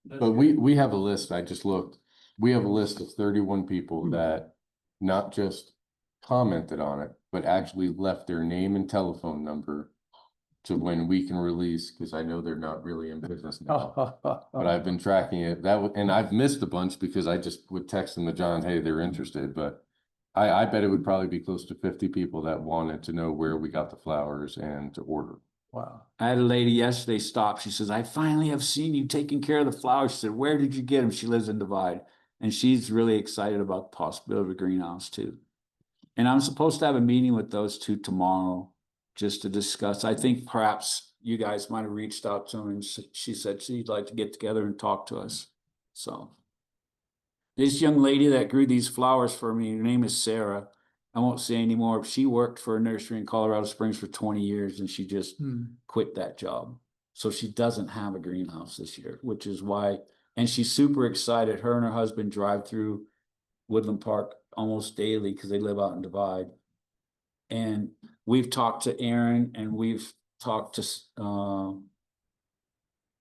But we have a list, I just looked, we have a list of 31 people that not just commented on it, but actually left their name and telephone number to when we can release, because I know they're not really in business now. But I've been tracking it, and I've missed a bunch because I just would text them to John, hey, they're interested, but I bet it would probably be close to 50 people that wanted to know where we got the flowers and to order. Wow. I had a lady yesterday stop. She says, I finally have seen you taking care of the flowers. She said, where did you get them? She lives in Divide. And she's really excited about the possibility of a greenhouse too. And I'm supposed to have a meeting with those two tomorrow just to discuss. I think perhaps, you guys might have reached out to her and she said she'd like to get together and talk to us, so. This young lady that grew these flowers for me, her name is Sarah. I won't say anymore. She worked for a nursery in Colorado Springs for 20 years and she just quit that job. So she doesn't have a greenhouse this year, which is why, and she's super excited. Her and her husband drive through Woodland Park almost daily because they live out in Divide. And we've talked to Aaron and we've talked to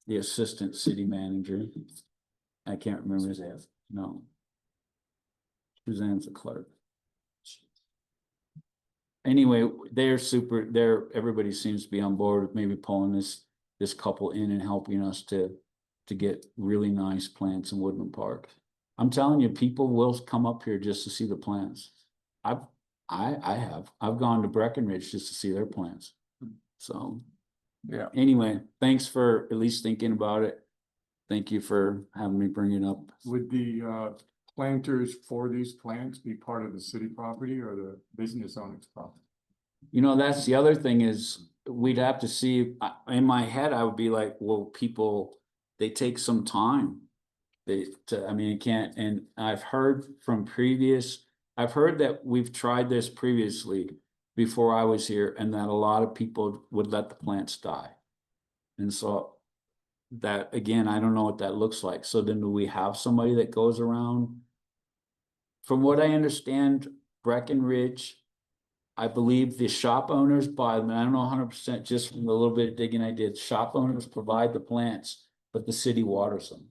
the assistant city manager. I can't remember his name. No. Suzanne's the clerk. Anyway, everybody seems to be on board with maybe pulling this couple in and helping us to get really nice plants in Woodland Park. I'm telling you, people will come up here just to see the plants. I have. I've gone to Breckenridge just to see their plants. So, Yeah. anyway, thanks for at least thinking about it. Thank you for having me bring it up. Would the planters for these plants be part of the city property or the business owner's property? You know, that's the other thing is we'd have to see, in my head, I would be like, well, people, they take some time. I mean, it can't, and I've heard that we've tried this previously before I was here and that a lot of people would let the plants die. And so that, again, I don't know what that looks like. So then do we have somebody that goes around? From what I understand, Breckenridge, I believe the shop owners buy them, and I don't know 100% just from the little bit of digging I did, shop owners provide the plants, but the city waters them.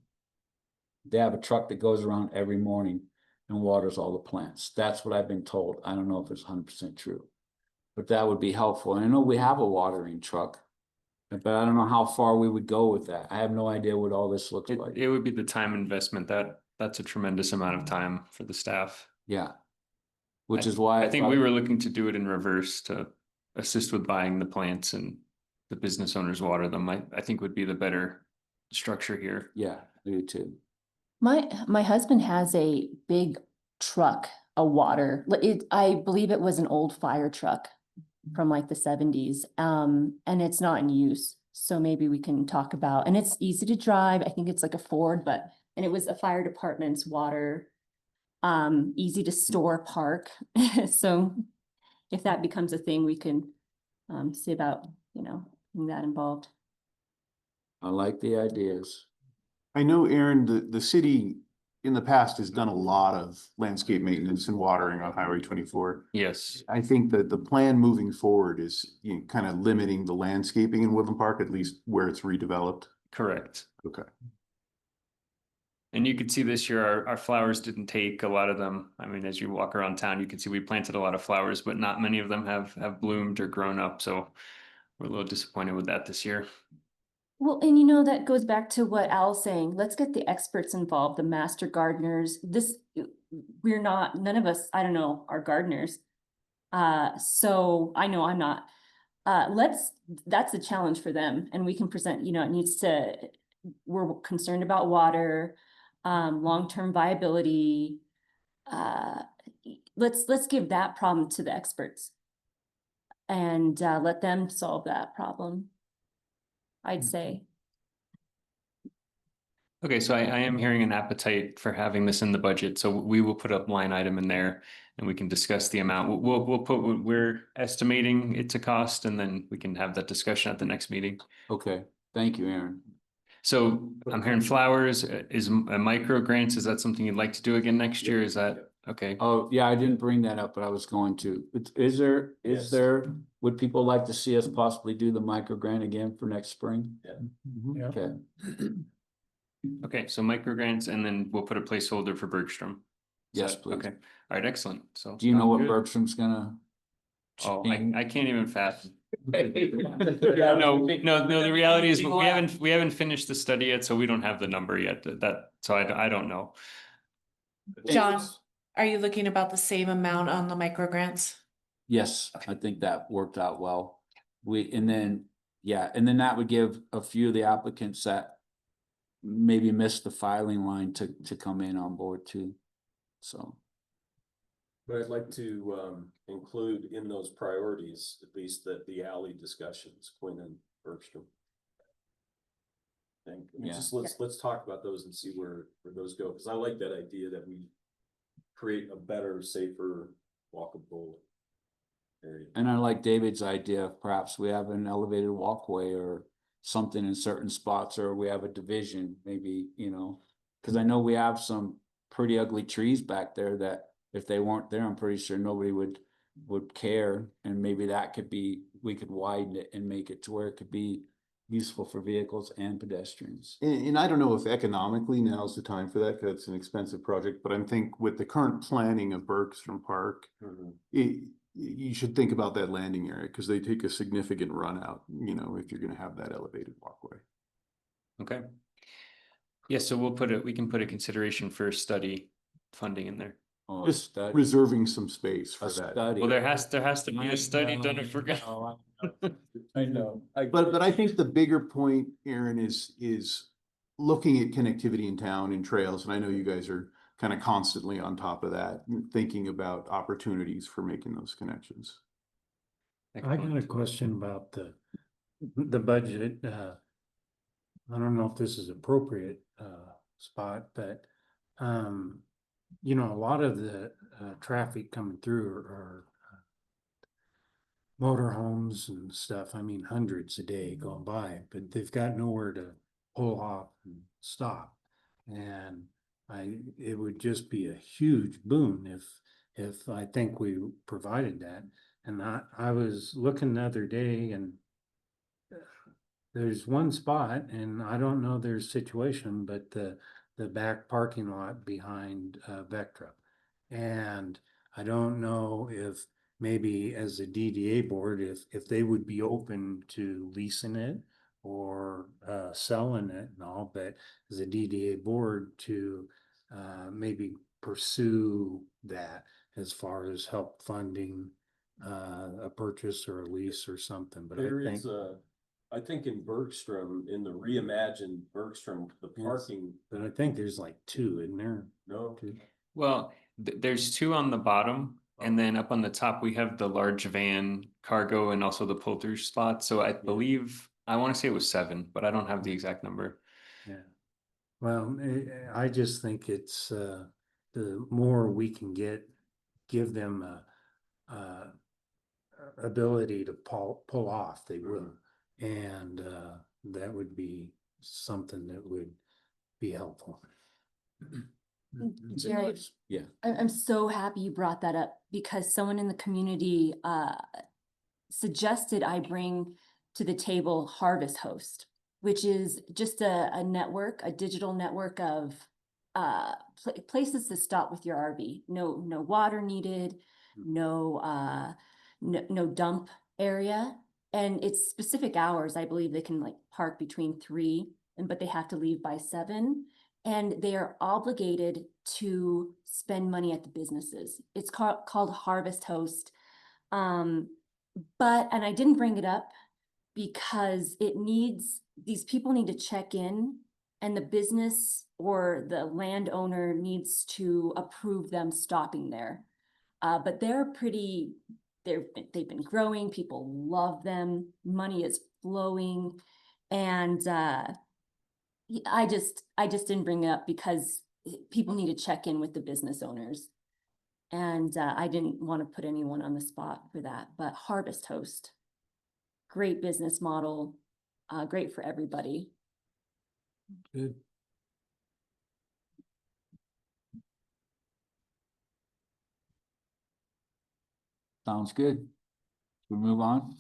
They have a truck that goes around every morning and waters all the plants. That's what I've been told. I don't know if it's 100% true, but that would be helpful. And I know we have a watering truck, but I don't know how far we would go with that. I have no idea what all this looks like. It would be the time investment that's a tremendous amount of time for the staff. Yeah. Which is why I think we were looking to do it in reverse to assist with buying the plants and the business owners water them. I think would be the better structure here. Yeah, I do too. My husband has a big truck, a water, I believe it was an old fire truck from like the 70s. And it's not in use. So maybe we can talk about, and it's easy to drive. I think it's like a Ford, and it was a fire department's water, easy to store park. So if that becomes a thing, we can see about, getting that involved. I like the ideas. I know, Aaron, the city in the past has done a lot of landscape maintenance and watering on Highway 24. Yes. I think that the plan moving forward is kind of limiting the landscaping in Woodland Park, at least where it's redeveloped. Correct. Okay. And you could see this year, our flowers didn't take a lot of them. I mean, as you walk around town, you can see we planted a lot of flowers, but not many of them have bloomed or grown up. So we're a little disappointed with that this year. Well, and that goes back to what Al's saying. Let's get the experts involved, the master gardeners. None of us, I don't know, are gardeners. So I know I'm not. That's a challenge for them. And we can present, we're concerned about water, long-term viability. Let's give that problem to the experts and let them solve that problem, I'd say. Okay, so I am hearing an appetite for having this in the budget, so we will put a line item in there and we can discuss the amount. We'll put what we're estimating it to cost, and then we can have that discussion at the next meeting. Okay, thank you, Aaron. So I'm hearing flowers, is micro grants, is that something you'd like to do again next year? Is that, okay? Oh, yeah, I didn't bring that up, but I was going to. Is there, would people like to see us possibly do the micro grant again for next spring? Yeah. Okay, Okay, so micro grants, and then we'll put a placeholder for Bergstrom. yes, please. Okay, all right, excellent. So. Do you know what Good. Bergstrom's gonna? Oh, I can't even fathom. No, the reality is we haven't finished the study yet, so we don't have the number yet. So I don't know. John, are you looking about the same amount on the micro grants? Yes, I think that worked out well. And then that would give a few of the applicants that maybe missed the filing line to come in on board too. So. But I'd like to include in those priorities, at least the alley discussions, Quinn Bergstrom. Think, Yeah. just let's talk about those and see where those go, because I like that idea that we create a better, safer, walkable area. And I like David's idea, of perhaps we have an elevated walkway or something in certain spots, or we have a division, maybe, you know. Cause I know we have some pretty ugly trees back there that if they weren't there, I'm pretty sure nobody would care. And maybe that could be, we could widen it and make it to where it could be useful for vehicles and pedestrians. And I don't know if economically now's the time for that, because it's an expensive project, but I think with the current planning of Bergstrom Park, you should think about that landing area, because they take a significant run out, you know, if you're gonna have that elevated walkway. Okay. Yeah, so we can put a consideration for study funding in there. Oh, Just study. reserving some space for A that. study. Well, there has to be a study done if we're gonna. I know. But I think the bigger point, Aaron, is looking at connectivity in town and trails, and I know you guys are kind of constantly on top of that, thinking about opportunities for making those connections. I got a question about the budget. I don't know if this is appropriate spot, but you know, a lot of the traffic coming through are motorhomes and stuff. I mean, hundreds a day going by, but they've got nowhere to pull off and stop. And it would just be a huge boon if I think we provided that. And I was looking the other day, and there's one spot, and I don't know their situation, but the back parking lot behind Vectra. And I don't know if maybe as a DDA board, if they would be open to leasing it or selling it and all, but as a DDA board to maybe pursue that as far as help funding a purchase or a lease or something. But There is I think in Bergstrom, in the reimagined Bergstrom, the parking, but I think there's like two in there. no, Well, there's two on the bottom, and then up on the top, we have the large van cargo and also the pull through spot. So I believe, I want to say it was 7, but I don't have the exact number. Yeah. Well, I just think it's the more we can give them ability to pull off, they will. And that would be something that would be helpful. Jared, Yeah. I'm so happy you brought that up, because someone in the community suggested I bring to the table Harvest Host, which is just a network, a digital network of places to stop with your RV. No water needed, no dump area. And it's specific hours. I believe they can like park between 3, but they have to leave by 7. And they are obligated to spend money at the businesses. It's called Harvest Host. And I didn't bring it up because these people need to check in, and the business or the landowner needs to approve them stopping there. But they've been growing, people love them, money is flowing, and I just didn't bring it up because people need to check in with the business owners. And I didn't want to put anyone on the spot for that, but Harvest Host, great business model, great for everybody. Good. Sounds good. We move on.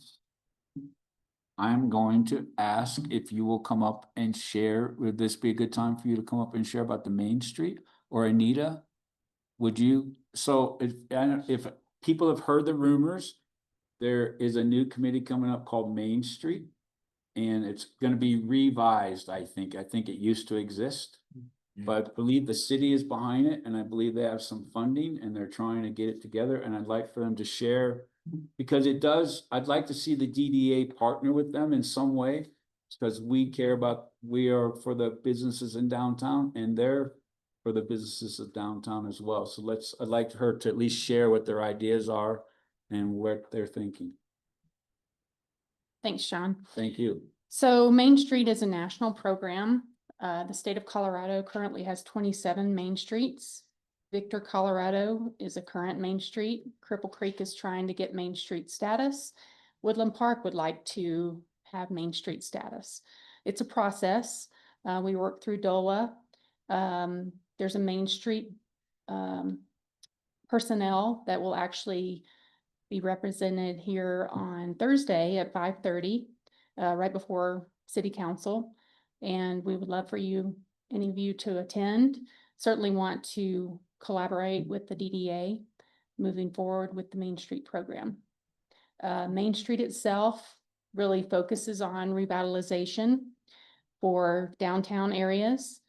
I'm going to ask if you will come up and share. Would this be a good time for you to come up and share about the Main Street? Or Anita, would you? So if people have heard the rumors, there is a new committee coming up called Main Street. And it's going to be revised, I think. I think it used to exist. But I believe the city is behind it, and I believe they have some funding, and they're trying to get it together, and I'd like for them to share, because I'd like to see the DDA partner with them in some way, because we are for the businesses in downtown, and they're for the businesses of downtown as well. So I'd like her to at least share what their ideas are and what they're thinking. Thanks, Sean. Thank you. So Main Street is a national program. The state of Colorado currently has 27 main streets. Victor, Colorado is a current main street. Cripple Creek is trying to get main street status. Woodland Park would like to have main street status. It's a process. We work through DOLA. There's a main street personnel that will actually be represented here on Thursday at 5:30, right before city council. And we would love for you, any of you, to attend. Certainly want to collaborate with the DDA moving forward with the Main Street program. Main Street itself really focuses on revitalization for downtown areas,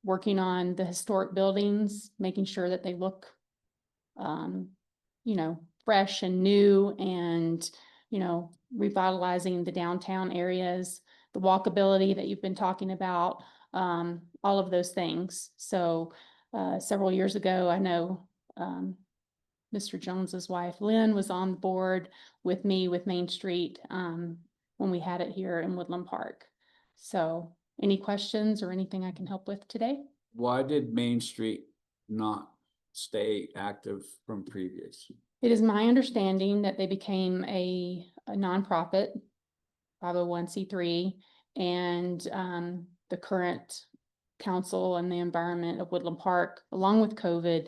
working on the historic buildings, making sure that they look, fresh and new, and, revitalizing the downtown areas, the walkability that you've been talking about, all of those things. So several years ago, I know Mr. Jones's wife, Lynn, was on the board with me with Main Street when we had it here in Woodland Park. So any questions or anything I can help with today? Why did Main Street not stay active from previous? It is my understanding that they became a nonprofit, 501c3, and the current council and the environment of Woodland Park, along with COVID,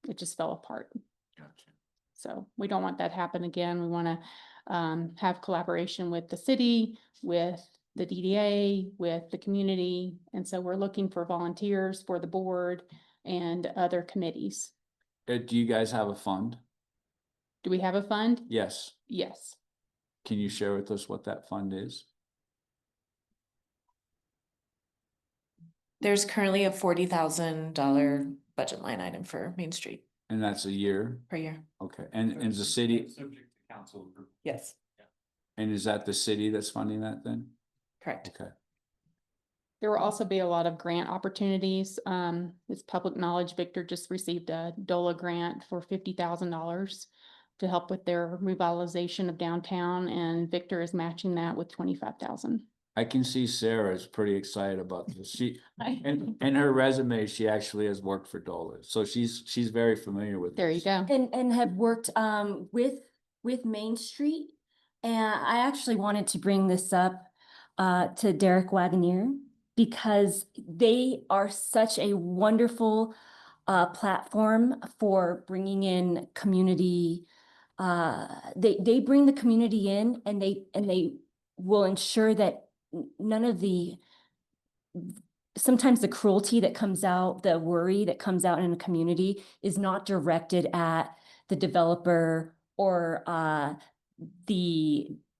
it just fell apart. Gotcha. So we don't want that to happen again. We want to have collaboration with the city, with the DDA, with the community. And so we're looking for volunteers for the board and other committees. Do you guys have a fund? Do we have a fund? Yes. Yes. Can you share with us what that fund is? There's currently a $40,000 budget line item for Main Street And that's a year? per year. Okay, and the city, Subject to council approval. Yes, and is that the city that's funding that then? correct. Okay. There will also be a lot of grant opportunities. It's public knowledge, Victor just received a DOLA grant for $50,000 to help with their revitalization of downtown, and Victor is matching that with 25,000. I can see Sarah is pretty excited about this. She, in her resume, she actually has worked for DOLA, so she's very familiar with There you this. go. And have worked with Main Street. And I actually wanted to bring this up to Derek Wagoneer, because they are such a wonderful platform for bringing in community. They bring the community in, and they will ensure that none of sometimes the cruelty that comes out, the worry that comes out in a community is not directed at the developer or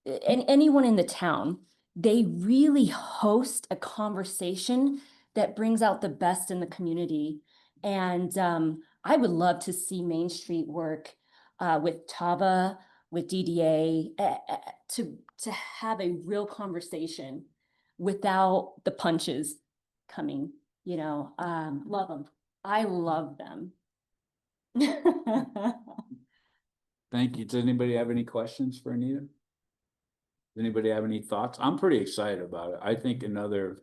anyone in the town. They really host a conversation that brings out the best in the community. And I would love to see Main Street work with Tava, with DDA, to have a real conversation without the punches coming, love them. I love them. Thank you. Does anybody have any questions for Anita? Does anybody have any thoughts? I'm pretty excited about it. I think another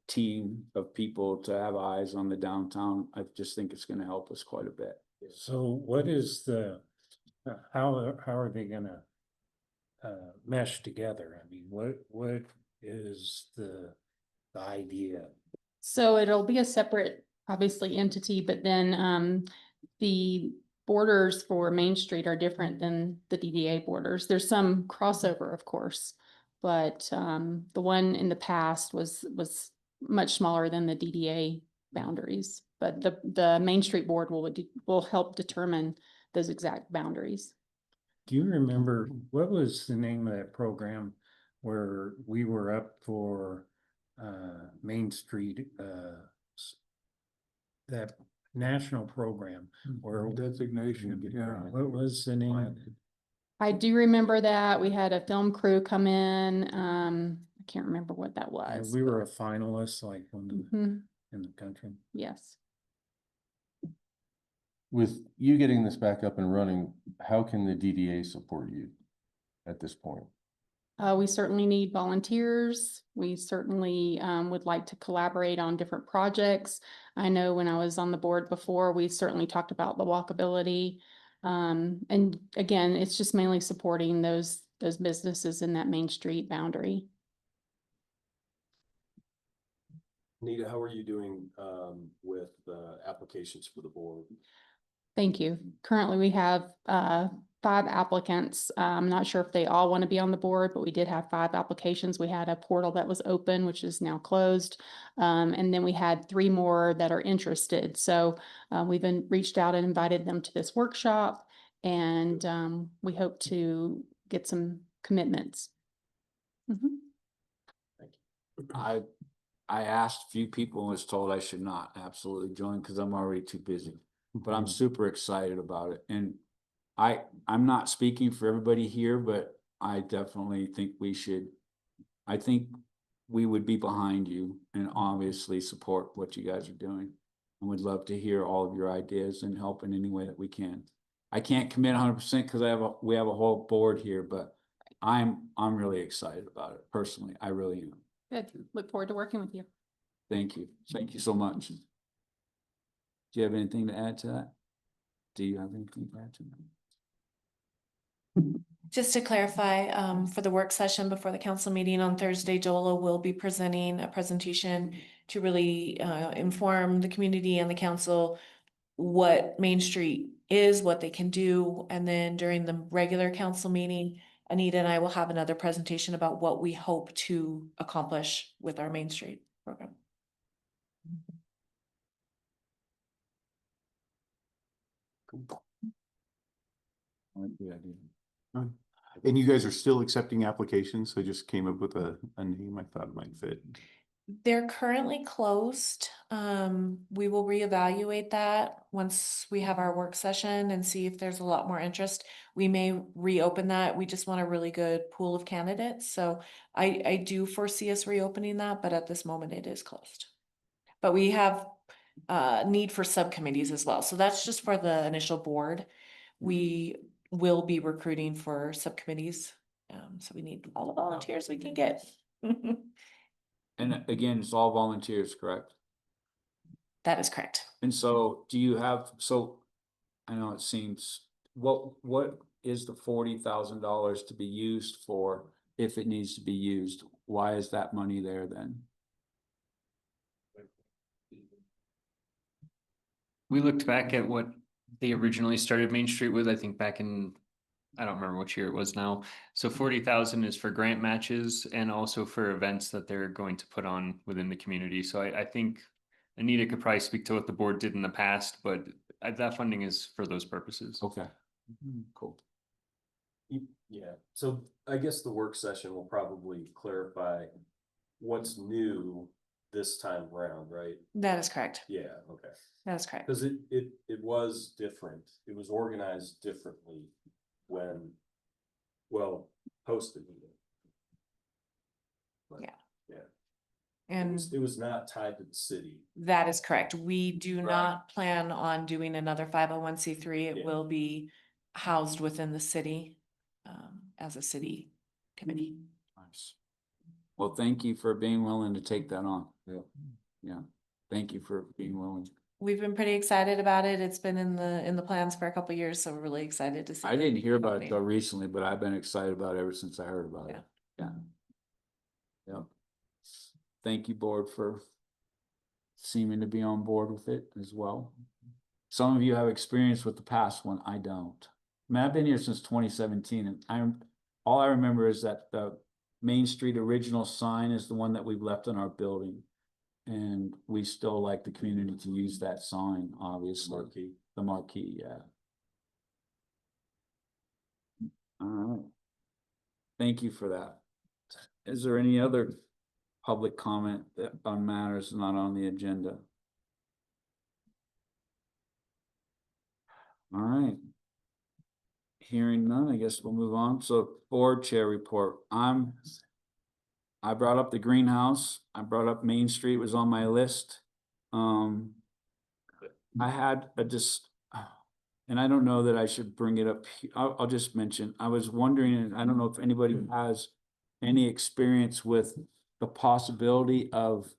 team of people to have eyes on the downtown. I just think it's gonna help us quite a bit. So what is how are they gonna mesh together? I mean, what is the idea? So it'll be a separate, obviously, entity, but then the borders for Main Street are different than the DDA borders. There's some crossover, of course, but the one in the past was much smaller than the DDA boundaries. But the Main Street board will help determine those exact boundaries. Do you remember, what was the name of that program where we were up for Main Street, that national program where Designation, yeah. what was the name? I do remember that we had a film crew come in. I can't remember what that was. We were a finalist, like one of the, Mhm. in the country. Yes. With you getting this back up and running, how can the DDA support you at this point? We certainly need volunteers. We certainly would like to collaborate on different projects. I know when I was on the board before, we certainly talked about the walkability. And again, it's just mainly supporting those businesses in that Main Street boundary. Nita, how are you doing with applications for the board? Thank you. Currently, we have 5 applicants. I'm not sure if they all want to be on the board, but we did have 5 applications. We had a portal that was open, which is now closed. And then we had 3 more that are interested. So we've reached out and invited them to this workshop, and we hope to get some commitments. Mhm. I asked a few people and was told I should not absolutely join because I'm already too busy. But I'm super excited about it. And I'm not speaking for everybody here, but I definitely think I think we would be behind you and obviously support what you guys are doing. And would love to hear all of your ideas and help in any way that we can. I can't commit 100% because we have a whole board here, but I'm really excited about it personally. I really am. Good. Look forward to working with you. Thank you. Thank you so much. Do you have anything to add to that? Do you have anything to add to that? Just to clarify, for the work session before the council meeting on Thursday, Jola will be presenting a presentation to really inform the community and the council what Main Street is, what they can do. And then during the regular council meeting, Anita and I will have another presentation about what we hope to accomplish with our Main Street program. I like the idea. And you guys are still accepting applications? So I just came up with a name I thought might fit. They're currently closed. We will reevaluate that once we have our work session and see if there's a lot more interest. We may reopen that. We just want a really good pool of candidates. So I do foresee us reopening that, but at this moment it is closed. But we have need for subcommittees as well. So that's just for the initial board. We will be recruiting for subcommittees. So we need all the volunteers we can get. And again, it's all volunteers, correct? That is correct. And so do you have, so I know it seems, what is the $40,000 to be used for if it needs to be used? Why is that money there then? We looked back at what they originally started Main Street with, I think back in, I don't remember which year it was now. So 40,000 is for grant matches and also for events that they're going to put on within the community. So I think Anita could probably speak to what the board did in the past, but that funding is for those purposes. Okay. Cool. Yeah, so I guess the work session will probably clarify what's new this time around, right? That is correct. Yeah, okay. That is correct. Because it was different. It was organized differently when, well, posted. But, Yeah. Yeah. And It was not tied to the city. that is correct. We do Right. not plan on doing another 501c3. It Yeah. will be housed within the city as a city committee. Nice. Well, thank you for being willing to take that on. Yeah. Yeah. Thank you for being willing. We've been pretty excited about it. It's been in the plans for a couple of years, so we're really excited to see. I didn't hear about it happening. till recently, but I've been excited about it ever since I heard about it. Yeah. Yeah. Yep. Thank you, board, for seeming to be on board with it as well. Some of you have experience with the past one. I don't. I mean, I've been here since 2017 and all I remember is that the Main Street original sign is the one that we've left in our building. And we still like the community to use that sign, obviously. Marquee. The marquee, yeah. All right. Thank you for that. Is there any other public comment on matters not on the agenda? All right. Hearing none, I guess we'll move on. So board chair report. I brought up the greenhouse. I brought up Main Street was on my list. I had and I don't know that I should bring it up. I'll just mention, I was wondering, and I don't know if anybody has any experience with the possibility of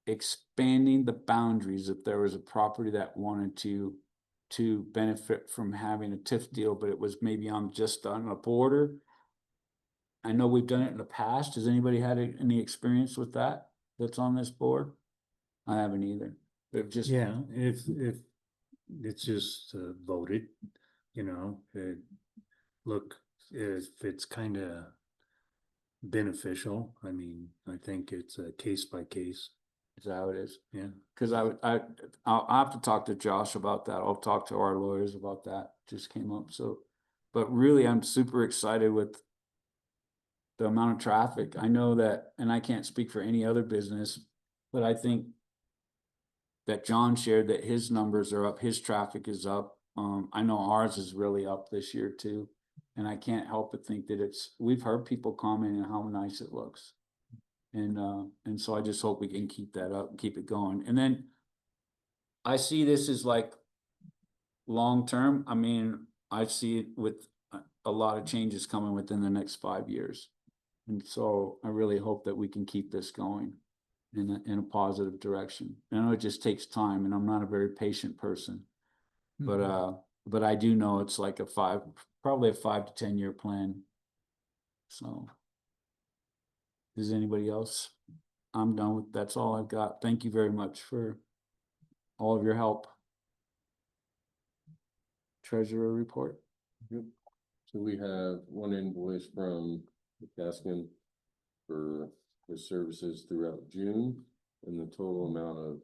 expanding the boundaries if there was a property that wanted to benefit from having a TIF deal, but it was maybe just on a border? I know we've done it in the past. Has anybody had any experience with that that's on this board? I haven't either. They've just. Yeah, if it's just voted, look, if it's kind of beneficial, I mean, I think it's a case by case. Is that how it is? Yeah. Cause I'll have to talk to Josh about that. I'll talk to our lawyers about that. Just came up, so. But really, I'm super excited with the amount of traffic. I know that, and I can't speak for any other business, but I think that John shared that his numbers are up, his traffic is up. I know ours is really up this year too. And I can't help but think that we've heard people commenting how nice it looks. And so I just hope we can keep that up and keep it going. And then I see this as like long-term. I mean, I see it with a lot of changes coming within the next 5 years. And so I really hope that we can keep this going in a positive direction. I know it just takes time, and I'm not a very patient person, but I do know it's like probably a 5 to 10 year plan. So. Does anybody else? I'm done with, that's all I've got. Thank you very much for all of your help. Treasurer report. Yep. So we have one invoice from McCaskill for his services throughout June, and the total amount of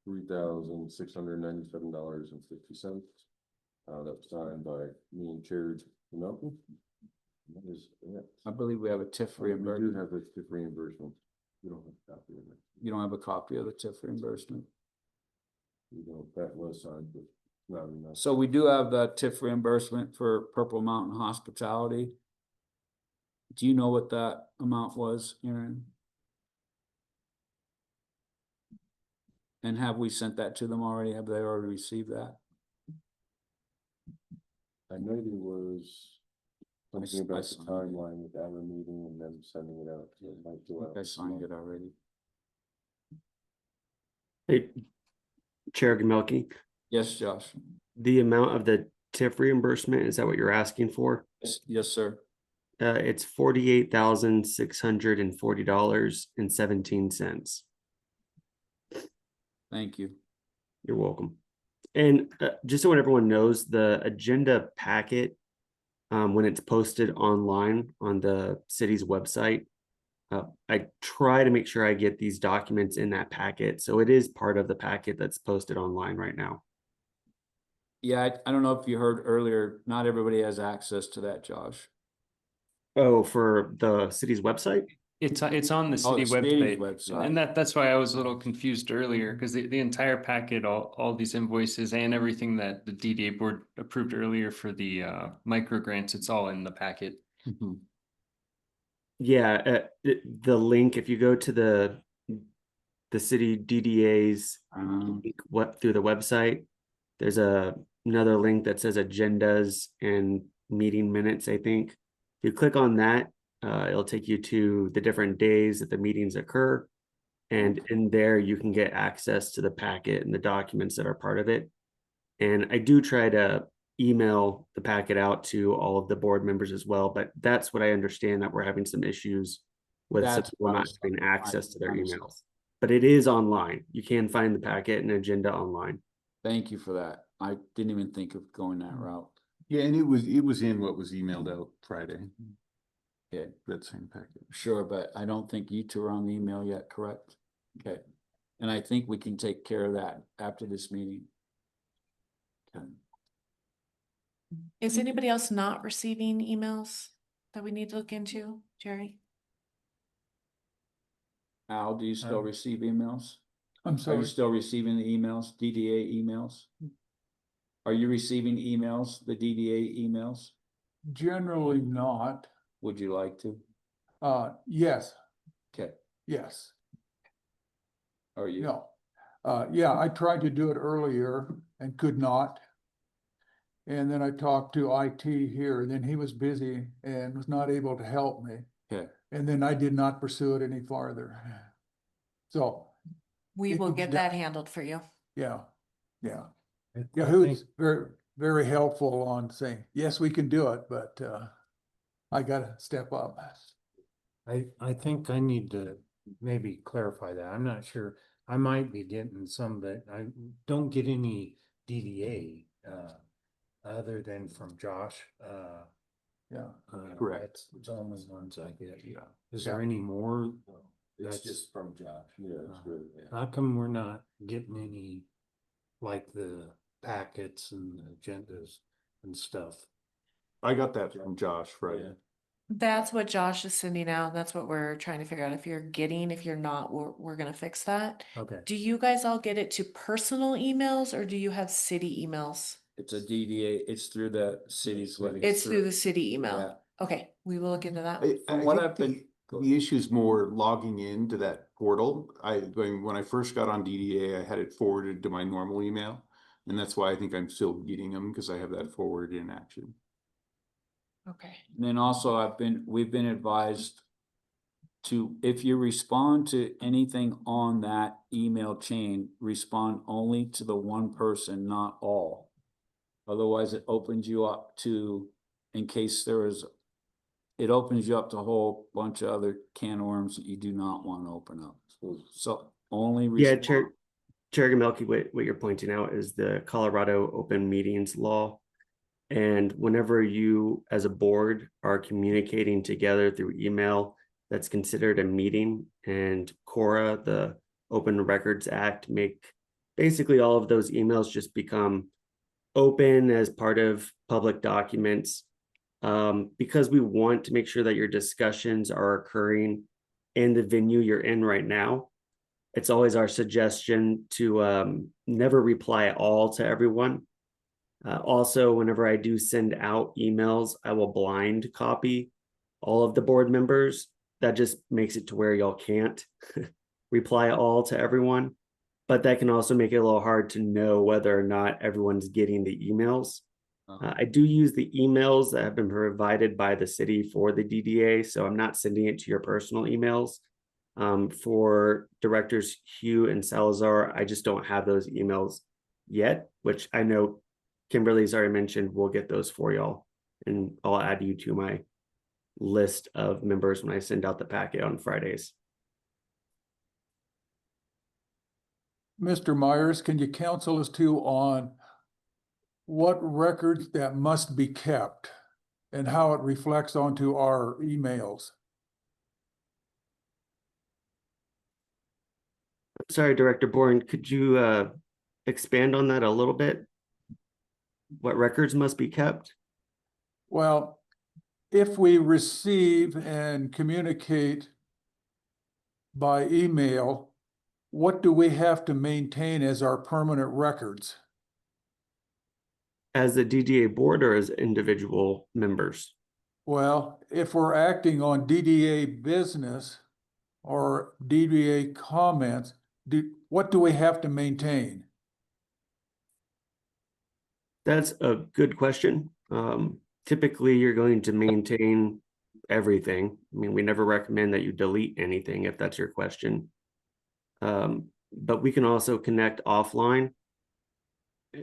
$3,697.50. That was signed by me and Jared Malcolm. That is it. I believe we have a TIF We do reimbursement. have a TIF reimbursement. We don't have a copy of it. You don't have a copy of the TIF reimbursement. We don't, that was signed, but not enough. So we do have the TIF reimbursement for Purple Mountain Hospitality. Do you know what that amount was, Aaron? And have we sent that to them already? Have they already received that? I know there was something about the signed it. timeline with our meeting and them sending it out. So it might go out I this signed month. it already. Hey, Chair Gamelki, Yes, Josh. the amount of the TIF reimbursement, is that what you're asking for? Yes, sir. It's $48,640.17. Thank you. You're welcome. And just so everyone knows, the agenda packet, when it's posted online on the city's website, I try to make sure I get these documents in that packet. So it is part of the packet that's posted online right now. Yeah, I don't know if you heard earlier, not everybody has access to that, Josh. Oh, for the city's website? It's on the Oh, city the city's website, website. and that's why I was a little confused earlier, because the entire packet, all these invoices and everything that the DDA board approved earlier for the micro grants, it's all in the packet. Yeah, the link, if you go to the city DDA's what through the website, there's another link that says agendas and meeting minutes, I think. If you click on that, it'll take you to the different days that the meetings occur. And in there, you can get access to the packet and the documents that are part of it. And I do try to email the packet out to all of the board members as well, but that's what I understand, that we're having some issues with some That's people what I not was having trying to access to their understand. emails. But it is online. You can find the packet and agenda online. Thank you for that. I didn't even think of going that route. Yeah, and it was in what was emailed out Friday, Yeah, that same packet. sure, but I don't think you two are on the email yet, correct? Okay. And I think we can take care of that after this meeting. Okay. Is anybody else not receiving emails that we need to look into, Jerry? Al, do you still receive emails? I'm Are sorry. you still receiving the emails, DDA emails? Are you receiving emails, the DDA emails? Generally not. Would you like to? Yes, Okay, yes, are you? no. Yeah, I tried to do it earlier and could not. And then I talked to IT here, and then he was busy and was not able to help me. Okay. And then I did not pursue it any farther. So, We It will can get de- that handled for you. yeah, yeah. I Yahoo's very, very helpful on saying, yes, we can do it, but I gotta step up. I think I need to maybe clarify that. I'm not sure. I might be getting some, but I don't get any DDA other than from Josh. Yeah. Correct. That's the only ones I get. Yeah. Is there any more? It's That's- just from Josh. Yeah, it's really, yeah. How come we're not getting any, like the packets and agendas and stuff? I got that from Josh Friday. That's what Josh is sending out. That's what we're trying to figure out. If you're getting, if you're not, we're gonna fix that. Okay. Do you guys all get it to personal emails or do you have city emails? It's a DDA, it's through the city's. It's through the city Yeah. email. Okay, we will look into that. From what I've think been. The issue's more logging into that portal. When I first got on DDA, I had it forwarded to my normal email. And that's why I think I'm still getting them, because I have that forwarded in action. Okay. And then also we've been advised to, if you respond to anything on that email chain, respond only to the one person, not all. Otherwise, it opens you up to, in case there is, it opens you up to a whole bunch of other can of worms that you do not want to open up. So only. Yeah, respond. Chair Gamelki, what you're pointing out is the Colorado Open Meetings Law. And whenever you, as a board, are communicating together through email, that's considered a meeting. And CORA, the Open Records Act, make basically all of those emails just become open as part of public documents. Because we want to make sure that your discussions are occurring in the venue you're in right now. It's always our suggestion to never reply all to everyone. Also, whenever I do send out emails, I will blind copy all of the board members. That just makes it to where y'all can't reply all to everyone. But that can also make it a little hard to know whether or not everyone's getting the emails. I do use the emails that have been provided by the city for the DDA, so I'm not sending it to your personal emails. For directors Hugh and Salazar, I just don't have those emails yet, which I know Kimberly's already mentioned. We'll get those for y'all, and I'll add you to my list of members when I send out the packet on Fridays. Mr. Myers, can you counsel us too on what records that must be kept and how it reflects onto our emails? Sorry, Director Bourne, could you expand on that a little bit? What records must be kept? Well, if we receive and communicate by email, what do we have to maintain as our permanent records? As the DDA board or as individual members? Well, if we're acting on DDA business or DDA comments, what do we have to maintain? That's a good question. Typically, you're going to maintain everything. I mean, we never recommend that you delete anything if that's your question. But we can also connect offline.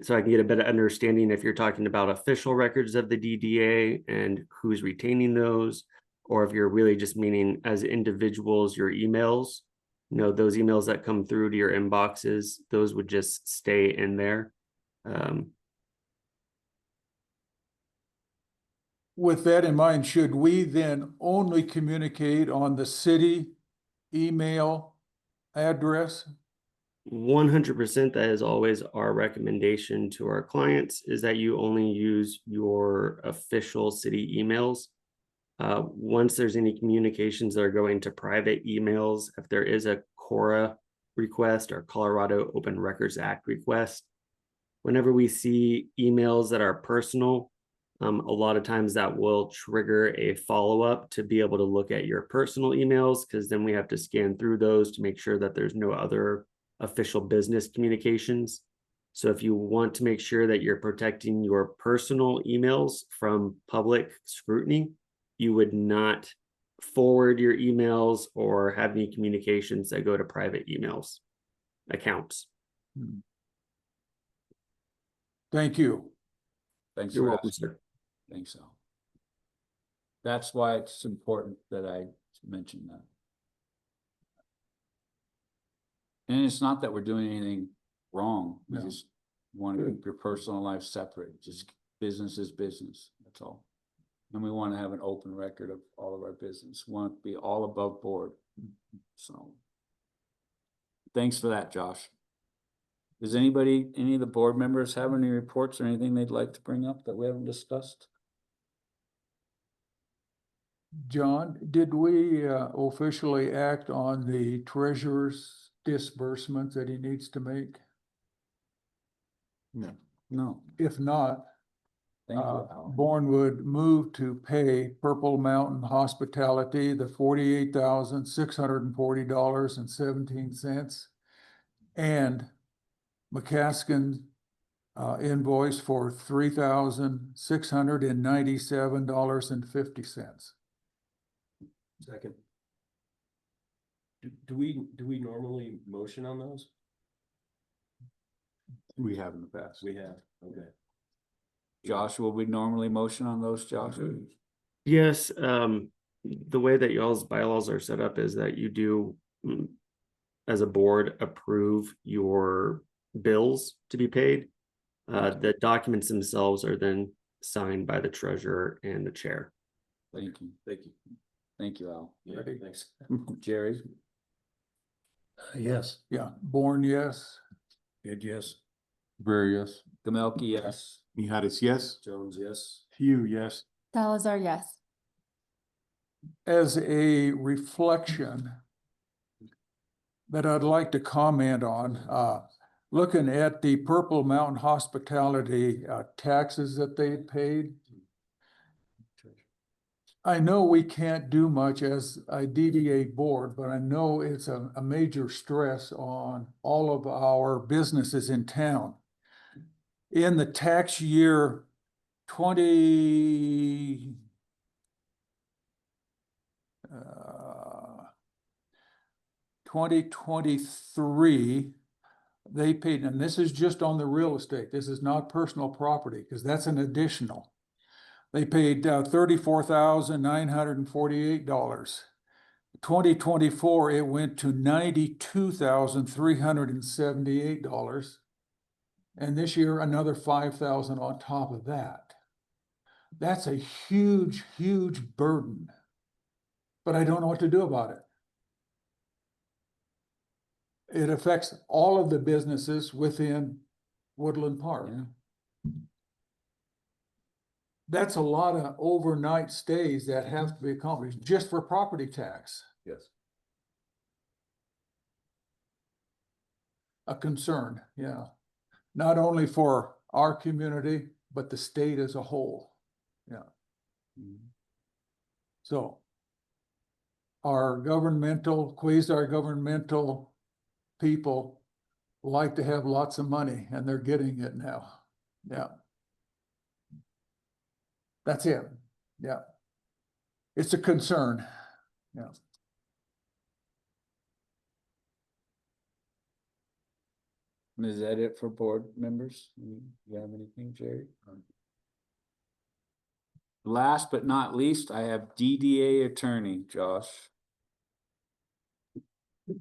So I can get a better understanding if you're talking about official records of the DDA and who's retaining those, or if you're really just meaning as individuals, your emails, you know, those emails that come through to your inboxes, those would just stay in there. With that in mind, should we then only communicate on the city email address? 100%, that is always our recommendation to our clients, is that you only use your official city emails. Once there's any communications that are going to private emails, if there is a CORA request or Colorado Open Records Act request, whenever we see emails that are personal, a lot of times that will trigger a follow-up to be able to look at your personal emails, because then we have to scan through those to make sure that there's no other official business communications. So if you want to make sure that you're protecting your personal emails from public scrutiny, you would not forward your emails or have any communications that go to private emails accounts. Thank you. Thanks You're for welcome, asking. sir. Think so. That's why it's important that I mention that. And it's not that we're doing anything wrong, we No. just want to keep your personal life separate, just business is business, that's all. And we want to have an open record of all of our business, we want to be all above board, so. Thanks for that, Josh. Does anybody, any of the board members have any reports or anything they'd like to bring up that we haven't discussed? John, did we officially act on the treasurer's disbursement that he needs to make? No, If not, thank you, Al. Bourne would move to pay Purple Mountain Hospitality the $48,640.17 and McCaskill invoice for $3,697.50. Second. Do we normally motion on those? We have in the past. We have, okay. Josh, will we normally motion on those, Josh? Yes, the way that y'all's bylaws are set up is that you do, as a board, approve your bills to be paid. The documents themselves are then signed by the treasurer and the chair. Thank you, Thank you. thank you, Al. Yeah, thanks. Jerry? Yes. Yeah, Bourne, yes. Good, yes. Very yes. Gamelki, yes. Mihatis, yes. Jones, yes. Hugh, yes. Salazar, yes. As a reflection that I'd like to comment on, looking at the Purple Mountain Hospitality taxes that they paid. I know we can't do much as a DDA board, but I know it's a major stress on all of our businesses in town. In the tax year 2023, they paid, and this is just on the real estate, this is not personal property, because that's an additional. They paid $34,948. 2024, it went to $92,378. And this year, another $5,000 on top of that. That's a huge, huge burden. But I don't know what to do about it. It affects all of the businesses within Woodland Park. That's a lot of overnight stays that have to be accomplished just for property tax. Yes. A concern, yeah. Not only for our community, but the state as a whole. Yeah. So our governmental, quasi-governmental people like to have lots of money, and they're getting it now. Yeah. That's it. Yeah. It's a concern. Yeah. Is that it for board members? You have anything, Jerry? Last but not least, I have DDA attorney, Josh. Do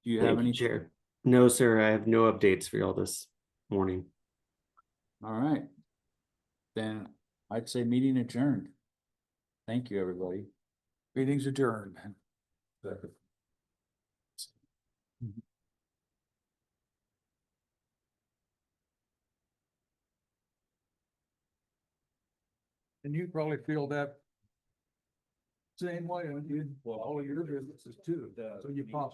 you have Thank any? you, Chair. No, sir, I have no updates for y'all this morning. All right. Then I'd say meeting adjourned. Thank you, everybody. Meeting's adjourned. And you probably feel that same way, and you, well, all of your businesses too, so you pop